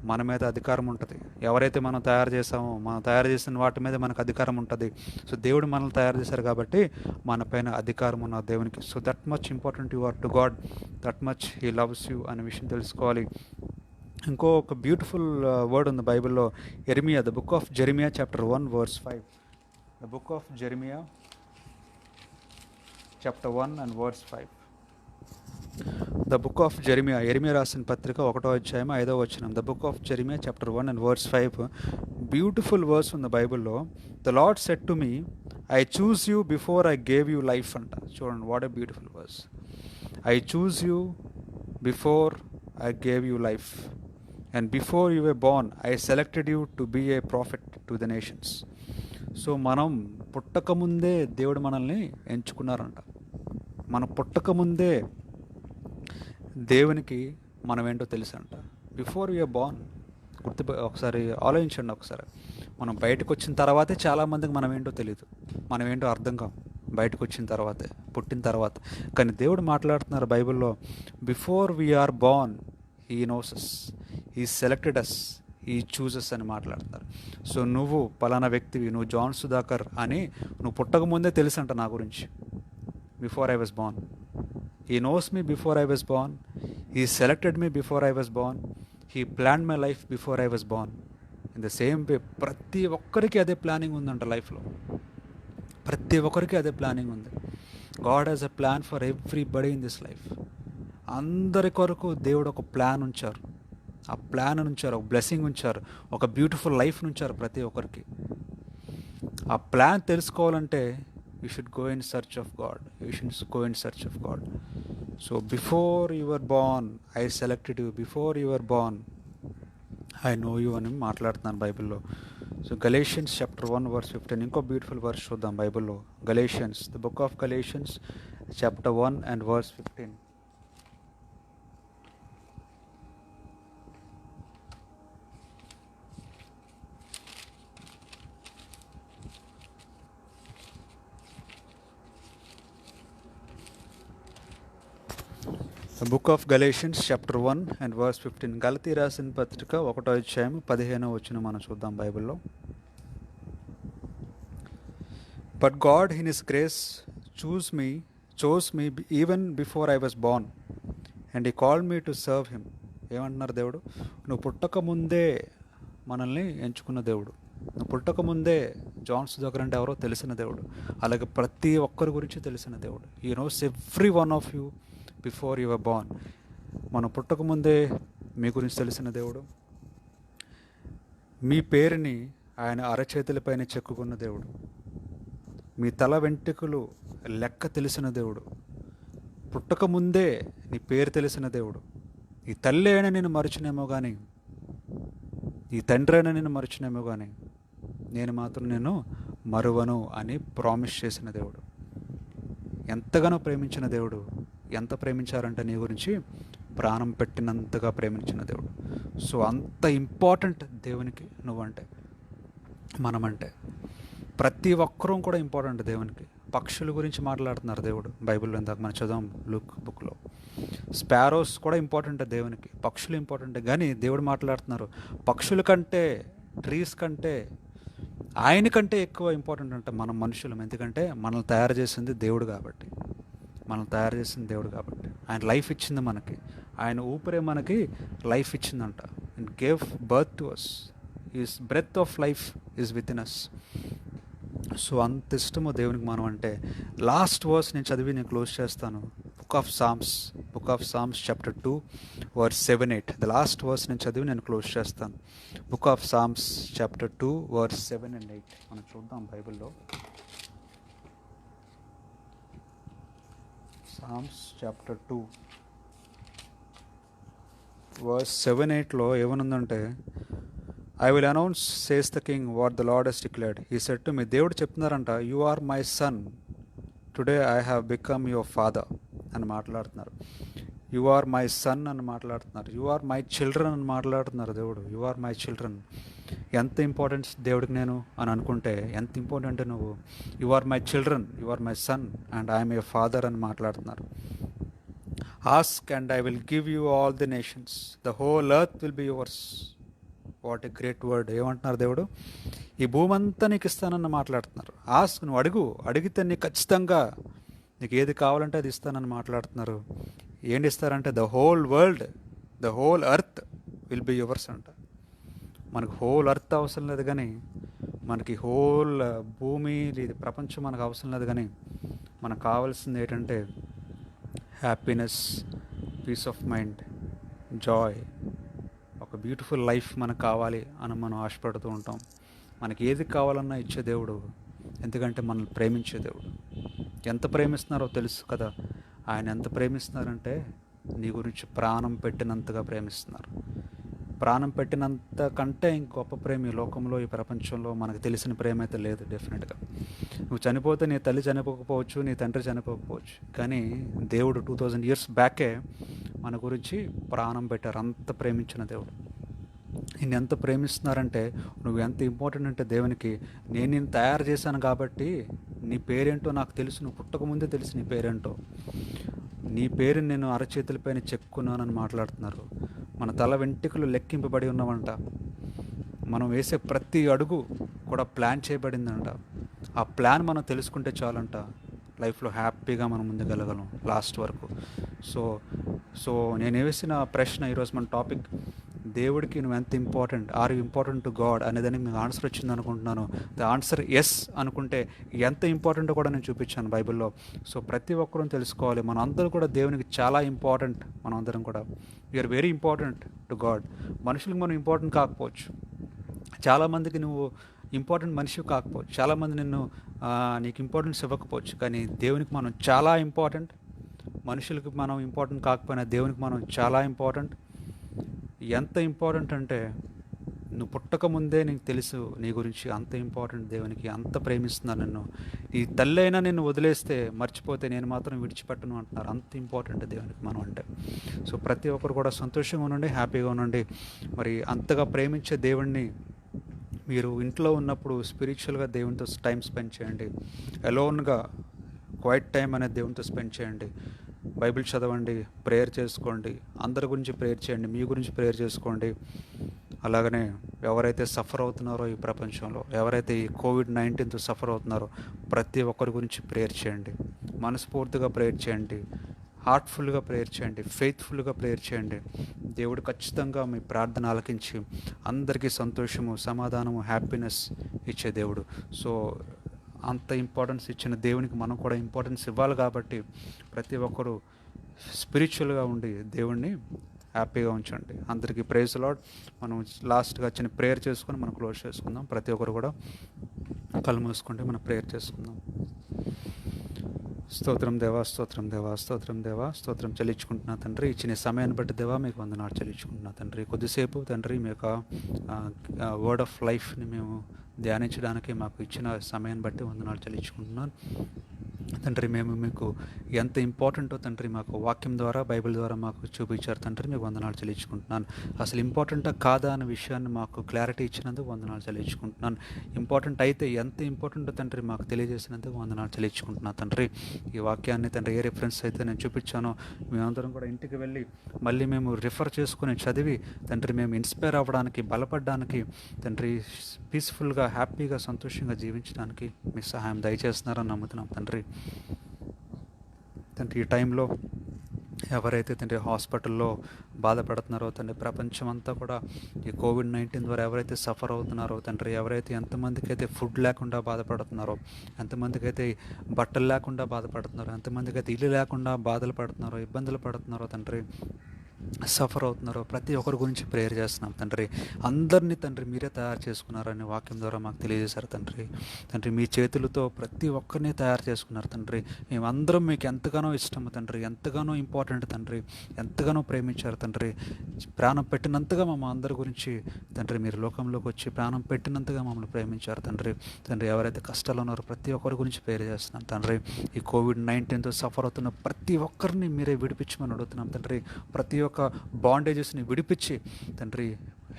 మన మీద అధికారం ఉంటుంది. ఎవరైతే మనం తయారు చేసామో, మనం తయారు చేసిన వాటి మీద మనకు అధికారం ఉంటుంది. సో దేవుడు మనల్ని తయారు చేశారు కాబట్టి మన పైన అధికారం ఉన్న దేవునికి. So that much important you are to God, that much he loves you అనే విషయం తెలుసుకోవాలి. ఇంకో ఒక బ్యూటిఫుల్ వర్డ్ ఉంది బైబిల్లో, ఎర్మియా, the book of Jeremiah chapter 1 verse 5. The book of Jeremiah chapter 1 and verse 5. The book of Jeremiah, ఎర్మియా రాసిన పత్రిక 1వ అధ్యాయం 5వ వచనం. The book of Jeremiah chapter 1 and verse 5. Beautiful verse ఉంది బైబిల్లో. The lord said to me, I choose you before I gave you life అంట. చూడండి, what a beautiful verse. I choose you before I gave you life and before you were born I selected you to be a prophet to the nations. So మనం పుట్టకముందే దేవుడు మనల్ని ఎంచుకున్నారంట. మనం పుట్టకముందే దేవునికి మనం ఏంటో తెలుసు అంట. బిఫోర్ యూఆర్ బోర్న్, ఒకసారి ఆలోచించండి. ఒకసారి మనం బయటకు వచ్చిన తర్వాతే చాలామందికి మనం ఏంటో తెలియదు, మనం ఏంటో అర్థం కాం బయటకు వచ్చిన తర్వాతే, పుట్టిన తర్వాత. కానీ దేవుడు మాట్లాడుతున్నారు బైబిల్లో, before we are born he knows us, he selected us, he chooses అని మాట్లాడుతున్నారు. సో నువ్వు పలానా వ్యక్తివి, నువ్వు జాన్ సుధాకర్ అని నువ్వు పుట్టకముందే తెలుసు అంట నా గురించి. Before I was Born, He knows me before I was born. He selected me before I was born. He planned my life before I was born. In the same way, ప్రతి ఒక్కరికి అదే planning ఉందంట లైఫ్లో. ప్రతి ఒక్కరికి అదే planning ఉంది. God has a plan for everybody in this life. అందరి కొరకు దేవుడు ఒక ప్లాన్ ఉంచారు. ఆ ప్లాన్ ఉంచారు, ఒక బ్లెస్సింగ్ ఉంచారు, ఒక బ్యూటిఫుల్ లైఫ్ ఉంచారు ప్రతి ఒక్కరికి. ఆ ప్లాన్ తెలుసుకోవాలంటే you should go in search of God. You should go in search of God. So before you were born, I selected you. Before you were born, I know you అని మాట్లాడుతున్నాను బైబిల్లో. So Galatians chapter 1 verse 15. ఇంకో beautiful verse చూద్దాం బైబిల్లో. Galatians, the book of Galatians chapter 1 and verse 15. The book of Galatians chapter 1 and verse 15. గలతీ రాసిన పత్రిక 1వ అధ్యాయం 15వ వచనం మనం చూద్దాం బైబిల్లో. But God in his grace chose me even before I was born and he called me to serve him. ఏమంటున్నారు దేవుడు? నువ్వు పుట్టక ముందే మనల్ని ఎంచుకున్న దేవుడు. నువ్వు పుట్టక ముందే జాన్ సుధాకర్ అంటే ఎవరో తెలిసిన దేవుడు. అలాగే ప్రతి ఒక్కరి గురించి తెలిసిన దేవుడు. He knows every one of you before you were born. మనం పుట్టకముందే మీ గురించి తెలిసిన దేవుడు. మీ పేరుని ఆయన అరచేతులపైన చెక్కుకున్న దేవుడు. మీ తల వెంట్రుకలు లెక్క తెలిసిన దేవుడు. పుట్టకముందే నీ పేరు తెలిసిన దేవుడు. ఈ తల్లి అయినా నేను మరచినేమో కానీ, ఈ తండ్రి అయినా నేను మరచినేమో కానీ, నేను మాత్రం నేను మరువను అని ప్రామిస్ చేసిన దేవుడు. ఎంతగానో ప్రేమించిన దేవుడు. ఎంత ప్రేమించారంటే నీ గురించి ప్రాణం పెట్టినంతగా ప్రేమించిన దేవుడు. సో అంత ఇంపార్టెంట్ దేవునికి నువ్వంటే, మనమంటే. ప్రతి ఒక్కరూ కూడా ఇంపార్టెంట్ దేవునికి. పక్షుల గురించి మాట్లాడుతున్నారు దేవుడు బైబిల్లో. ఇందాక మనం చదువు లూక్ బుక్లో. స్పారోస్ కూడా ఇంపార్టెంట్ దేవునికి, పక్షులు ఇంపార్టెంట్. కానీ దేవుడు మాట్లాడుతున్నారు పక్షుల కంటే, ట్రీస్ కంటే, ఆయనకంటే ఎక్కువ ఇంపార్టెంట్ అంటే మనం మనుషులం. ఎందుకంటే మనల్ని తయారు చేసింది దేవుడు కాబట్టి. మనల్ని తయారు చేసింది దేవుడు కాబట్టి ఆయన లైఫ్ ఇచ్చింది మనకి. ఆయన ఊపిరే మనకి లైఫ్ ఇచ్చిందంట. And gave birth to us. His breath of life is within us. So అంత ఇష్టమో దేవునికి మనం అంటే. లాస్ట్ వర్స్ నేను చదివి నేను క్లోజ్ చేస్తాను. Book of Psalms chapter 2 verse 7-8. The last verse నేను చదివి నేను క్లోజ్ చేస్తాను. Book of Psalms chapter 2 verse 7 and 8 మనం చూద్దాం బైబిల్లో. సామ్స్ చాప్టర్ 2 verse 7-8లో ఏమనుందంటే, I will announce says the king what the Lord has declared. He said me దేవుడు చెప్తున్నారంట, you are my son today I have become your father అని మాట్లాడుతున్నారు. You are my sun అని మాట్లాడుతున్నారు. You are my children అని మాట్లాడుతున్నారు దేవుడు. You are my children. ఎంత ఇంపార్టెన్స్ దేవుడికి నేను అని అనుకుంటే ఎంత ఇంపార్టెంట్ నువ్వు. You are my children, you are my son and I'm a father అని మాట్లాడుతున్నారు. Ask and I will give you all the nations, the whole earth will be yours. What a great word. ఏమంటున్నారు దేవుడు? ఈ భూమి అంతా నీకు ఇస్తానని మాట్లాడుతున్నారు. ఆస్క్, నువ్వు అడిగితే నీకు ఖచ్చితంగా నీకు ఏది కావాలంటే అది ఇస్తానని మాట్లాడుతున్నారు. ఏంటి ఇస్తారంటే the whole world, the whole earth will be yours అంట. మనకు హోల్ ఎర్త్ అవసరం లేదు, కానీ మనకి హోల్ భూమి ప్రపంచం మనకు అవసరం లేదు, కానీ మనకు కావాల్సింది ఏంటంటే happiness, peace of mind, joy, ఒక బ్యూటిఫుల్ లైఫ్ మనకు కావాలి అని మనం ఆశపడుతూ ఉంటాం. మనకి ఏది కావాలన్నా ఇచ్చే దేవుడు, ఎందుకంటే మనల్ని ప్రేమించే దేవుడు. ఎంత ప్రేమిస్తున్నారో తెలుసు కదా. ఆయన ఎంత ప్రేమిస్తున్నారంటే నీ గురించి ప్రాణం పెట్టినంతగా ప్రేమిస్తున్నారు. ప్రాణం పెట్టినంత కంటే ఇంక గొప్ప ప్రేమ ఈ లోకంలో, ఈ ప్రపంచంలో మనకు తెలిసిన ప్రేమ అయితే లేదు. డెఫినెట్గా నువ్వు చనిపోతే నీ తల్లి చనిపోకపోవచ్చు, నీ తండ్రి చనిపోకపోవచ్చు, కానీ దేవుడు 2000 years బ్యాకే మన గురించి ప్రాణం పెట్టారు. అంత ప్రేమించిన దేవుడు. నిన్ను ఎంత ప్రేమిస్తున్నారంటే నువ్వు ఎంత ఇంపార్టెంట్ అంటే దేవునికి, నేను నిన్ను తయారు చేశాను కాబట్టి నీ పేరేంటో నాకు తెలుసు. నువ్వు పుట్టకముందే తెలుసు నీ పేరేంటో. నీ పేరు నేను అరచేతులపైన చెక్కున్నానని మాట్లాడుతున్నారు. మన తల వెంట్రుకలు లెక్కింపబడి ఉన్నామంట. మనం వేసే ప్రతి అడుగు కూడా ప్లాన్ చేయబడిందంట. ఆ ప్లాన్ మనం తెలుసుకుంటే చాలంట, లైఫ్లో హ్యాపీగా మనం ముందుకెళ్ళగలం లాస్ట్ వరకు. సో నేను వేసిన ప్రశ్న ఈరోజు మన టాపిక్, దేవుడికి నువ్వు ఎంత important, are you important to God అనేదానికి మీకు ఆన్సర్ వచ్చింది అనుకుంటున్నాను. ద ఆన్సర్ ఎస్ అనుకుంటే ఎంత ఇంపార్టెంటో కూడా నేను చూపించాను బైబిల్లో. సో ప్రతి ఒక్కరూ తెలుసుకోవాలి, మనం అందరూ కూడా దేవునికి చాలా ఇంపార్టెంట్. మనం అందరం కూడా we are very important to God. మనుషులకు మనం ఇంపార్టెంట్ కాకపోవచ్చు, చాలామందికి నువ్వు ఇంపార్టెంట్ మనిషి కాకపోవచ్చు, చాలామంది నీకు ఇంపార్టెన్స్ ఇవ్వకపోవచ్చు, కానీ దేవునికి మనం చాలా ఇంపార్టెంట్. మనుషులకి మనం ఇంపార్టెంట్ కాకపోయినా దేవునికి మనం చాలా ఇంపార్టెంట్. ఎంత ఇంపార్టెంట్ అంటే నువ్వు పుట్టకముందే నీకు తెలుసు నీ గురించి, అంత ఇంపార్టెంట్ దేవునికి. అంత ప్రేమిస్తున్నాను నిన్ను. నీ తల్లి అయినా నిన్ను వదిలేస్తే మర్చిపోతే నేను మాత్రం విడిచిపెట్టను అంటున్నారు. అంత ఇంపార్టెంట్ దేవునికి మనం అంటే. సో ప్రతి ఒక్కరు కూడా సంతోషంగా ఉండండి, హ్యాపీగా ఉండండి. మరి అంతగా ప్రేమించే దేవుణ్ణి మీరు ఇంట్లో ఉన్నప్పుడు స్పిరిచువల్గా దేవునితో టైం స్పెండ్ చేయండి. అలోన్గా క్వైట్ టైం అనేది దేవునితో స్పెండ్ చేయండి. బైబిల్ చదవండి, ప్రేయర్ చేసుకోండి, అందరి గురించి ప్రేయర్ చేయండి, మీ గురించి ప్రేయర్ చేసుకోండి. అలాగనే ఎవరైతే సఫర్ అవుతున్నారో ఈ ప్రపంచంలో, ఎవరైతే ఈ COVID-19తో సఫర్ అవుతున్నారో ప్రతి ఒక్కరి గురించి ప్రేయర్ చేయండి. మనస్ఫూర్తిగా ప్రేయర్ చేయండి, హార్ట్ఫుల్గా ప్రేయర్ చేయండి, ఫెయిత్ఫుల్గా ప్రేయర్ చేయండి. దేవుడు ఖచ్చితంగా మీ ప్రార్థన ఆలకించి అందరికీ సంతోషము, సమాధానము, హ్యాపీనెస్ ఇచ్చే దేవుడు. సో అంత ఇంపార్టెన్స్ ఇచ్చిన దేవునికి మనం కూడా ఇంపార్టెన్స్ ఇవ్వాలి. కాబట్టి ప్రతి ఒక్కరూ స్పిరిచువల్గా ఉండి దేవుణ్ణి హ్యాపీగా ఉంచండి. అందరికీ ప్రైజ్ లార్డ్. మనం లాస్ట్గా చిన్న ప్రేయర్ చేసుకొని మనం క్లోజ్ చేసుకుందాం. ప్రతి ఒక్కరు కూడా కళ్ళు మూసుకుంటే మనం ప్రేయర్ చేసుకుందాం. స్తోత్రం దేవా, స్తోత్రం దేవా, స్తోత్రం దేవా, స్తోత్రం చెల్లించుకుంటున్నా తండ్రి. ఇచ్చిన సమయాన్ని బట్టి దేవా మీకు వందనాలు చెల్లించుకుంటున్నా తండ్రి. కొద్దిసేపు తండ్రి మీ యొక్క వర్డ్ ఆఫ్ లైఫ్ని మేము ధ్యానించడానికి మాకు ఇచ్చిన సమయాన్ని బట్టి వందనాలు చెల్లించుకుంటున్నాను తండ్రి. మేము మీకు ఎంత ఇంపార్టెంటో తండ్రి మాకు వాక్యం ద్వారా, బైబిల్ ద్వారా మాకు చూపించారు తండ్రి. మీకు వందనాలు చెల్లించుకుంటున్నాను. అసలు ఇంపార్టెంటా కాదా అనే విషయాన్ని మాకు క్లారిటీ ఇచ్చినందుకు వందనాలు చెల్లించుకుంటున్నాను. ఇంపార్టెంట్ అయితే ఎంత ఇంపార్టెంటో తండ్రి మాకు తెలియజేసినందుకు వందనాలు చెల్లించుకుంటున్నాను తండ్రి. ఈ వాక్యాన్ని తండ్రి ఏ రిఫరెన్స్ అయితే నేను చూపించానో మేమందరం కూడా ఇంటికి వెళ్ళి మళ్ళీ మేము రిఫర్ చేసుకుని చదివి తండ్రి మేము ఇన్స్పైర్ అవ్వడానికి, బలపడడానికి తండ్రి, పీస్ఫుల్గా, హ్యాపీగా, సంతోషంగా జీవించడానికి మీ సహాయం దయచేస్తున్నారని నమ్ముతున్నాం తండ్రి. తండ్రి ఈ టైంలో ఎవరైతే తండ్రి హాస్పిటల్లో బాధపడుతున్నారో తండ్రి, ప్రపంచం అంతా కూడా ఈ COVID-19 ద్వారా ఎవరైతే సఫర్ అవుతున్నారో తండ్రి, ఎవరైతే ఎంతమందికి అయితే ఫుడ్ లేకుండా బాధపడుతున్నారో, ఎంతమందికి అయితే బట్టలు లేకుండా బాధపడుతున్నారో, ఎంతమందికి అయితే ఇల్లు లేకుండా బాధలు పడుతున్నారో, ఇబ్బందులు పడుతున్నారో తండ్రి, సఫర్ అవుతున్నారో ప్రతి ఒక్కరి గురించి ప్రేయర్ చేస్తున్నాం తండ్రి. అందరినీ తండ్రి మీరే తయారు చేసుకున్నారని వాక్యం ద్వారా మాకు తెలియజేశారు తండ్రి. తండ్రి మీ చేతులతో ప్రతి ఒక్కరిని తయారు చేసుకున్నారు తండ్రి. మేమందరం మీకు ఎంతగానో ఇష్టము తండ్రి, ఎంతగానో ఇంపార్టెంట్ తండ్రి, ఎంతగానో ప్రేమించారు తండ్రి. ప్రాణం పెట్టినంతగా మా అందరి గురించి తండ్రి మీరు లోకంలోకి వచ్చి ప్రాణం పెట్టినంతగా మమ్మల్ని ప్రేమించారు తండ్రి. తండ్రి ఎవరైతే కష్టాలు ఉన్నారో ప్రతి ఒక్కరి గురించి ప్రేయర్ చేస్తున్నాం తండ్రి. ఈ కోవిడ్-19తో సఫర్ అవుతున్న ప్రతి ఒక్కరిని మీరే విడిపించమని అడుగుతున్నాం తండ్రి. ప్రతి ఒక్క బాండేజెస్ని విడిపించి తండ్రి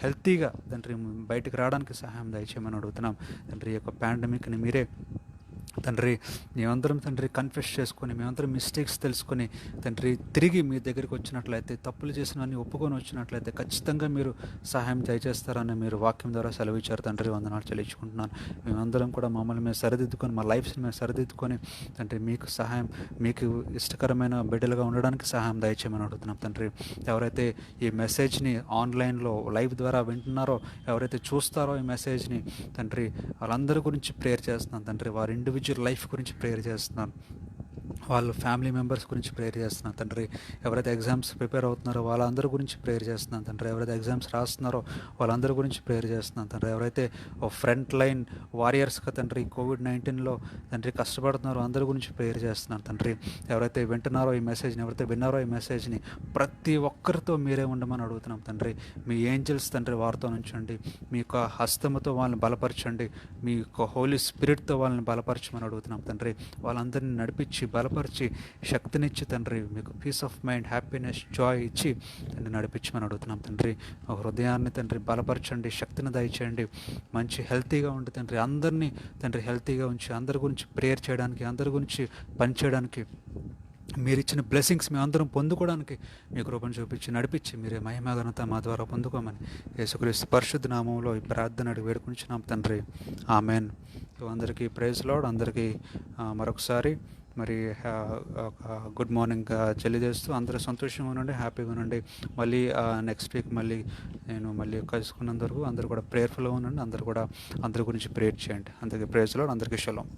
హెల్తీగా తండ్రి బయటికి రావడానికి సహాయం దయచేయమని అడుగుతున్నాం తండ్రి. ఈ యొక్క పాండమిక్ని మీరే తండ్రి మేమందరం తండ్రి కన్ఫెస్ చేసుకొని, మేమందరం మిస్టేక్స్ తెలుసుకొని తండ్రి తిరిగి మీ దగ్గరికి వచ్చినట్లయితే, తప్పులు చేసినవన్నీ ఒప్పుకొని వచ్చినట్లయితే ఖచ్చితంగా మీరు సహాయం దయచేస్తారని మీరు వాక్యం ద్వారా సెలవిచ్చారు తండ్రి. వందనాలు చెల్లించుకుంటున్నాను. మేమందరం కూడా మమ్మల్ని మేము సరిదిద్దుకొని, మా లైఫ్స్ని మేము సరిదిద్దుకొని తండ్రి మీకు సహాయం, మీకు ఇష్టకరమైన బిడ్డలుగా ఉండడానికి సహాయం దయచేయమని అడుగుతున్నాం తండ్రి. ఎవరైతే ఈ మెసేజ్ని ఆన్లైన్లో లైవ్ ద్వారా వింటున్నారో, ఎవరైతే చూస్తారో ఈ మెసేజ్ని తండ్రి వాళ్ళందరి గురించి ప్రేయర్ చేస్తున్నాను తండ్రి. వారి ఇండివిజువల్ లైఫ్ గురించి ప్రేయర్ చేస్తున్నాను. వాళ్ళ ఫ్యామిలీ మెంబర్స్ గురించి ప్రేయర్ చేస్తున్నాను తండ్రి. ఎవరైతే ఎగ్జామ్స్ ప్రిపేర్ అవుతున్నారో వాళ్ళందరి గురించి ప్రేయర్ చేస్తున్నాను తండ్రి. ఎవరైతే ఎగ్జామ్స్ రాస్తున్నారో వాళ్ళందరి గురించి ప్రేయర్ చేస్తున్నాను తండ్రి. ఎవరైతే ఫ్రంట్ లైన్ వారియర్స్గా తండ్రి కోవిడ్-19లో తండ్రి కష్టపడుతున్నారో అందరి గురించి ప్రేయర్ చేస్తున్నాను తండ్రి. ఎవరైతే వింటున్నారో ఈ మెసేజ్ని, ఎవరైతే విన్నారో ఈ మెసేజ్ని ప్రతి ఒక్కరితో మీరే ఉండమని అడుగుతున్నాం తండ్రి. మీ ఏంజల్స్ తండ్రి వారితో ఉంచండి. మీ యొక్క హస్తముతో వాళ్ళని బలపరచండి. మీ యొక్క హోలీ స్పిరిట్తో వాళ్ళని బలపరచమని అడుగుతున్నాం తండ్రి. వాళ్ళందరినీ నడిపించి బలపరిచి శక్తినిచ్చి తండ్రి మీకు peace of mind, happiness, joy ఇచ్చి తండ్రి నడిపించమని అడుగుతున్నాం తండ్రి. ఒక హృదయాన్ని తండ్రి బలపరచండి, శక్తిని దయచేయండి. మంచి హెల్తీగా ఉండి తండ్రి అందరినీ తండ్రి హెల్తీగా ఉంచి అందరి గురించి ప్రేయర్ చేయడానికి, అందరి గురించి పనిచేయడానికి, మీరు ఇచ్చిన బ్లెస్సింగ్స్ మేము అందరం పొందుకోవడానికి మీ కృపను చూపించి నడిపించి మీరే మహిమ ఘనత మా ద్వారా పొందుకోమని యేసుక్రీస్తు పరిశుద్ధ నామంలో ఈ ప్రార్థన అడిగి వేడుకుంటున్నాం తండ్రి. ఆమెన్. అందరికీ ప్రైజ్ లార్డ్. అందరికీ మరొకసారి మరి గుడ్ మార్నింగ్ తెలియజేస్తూ అందరూ సంతోషంగా ఉండండి, హ్యాపీగా ఉండండి. మళ్ళీ నెక్స్ట్ వీక్ నేను కలుసుకున్నంత వరకు అందరూ కూడా ప్రేయర్ఫుల్గా ఉండండి. అందరూ కూడా అందరి గురించి ప్రేయర్ చేయండి. అందరికీ ప్రైజ్ లార్డ్. అందరికీ షలోమ్.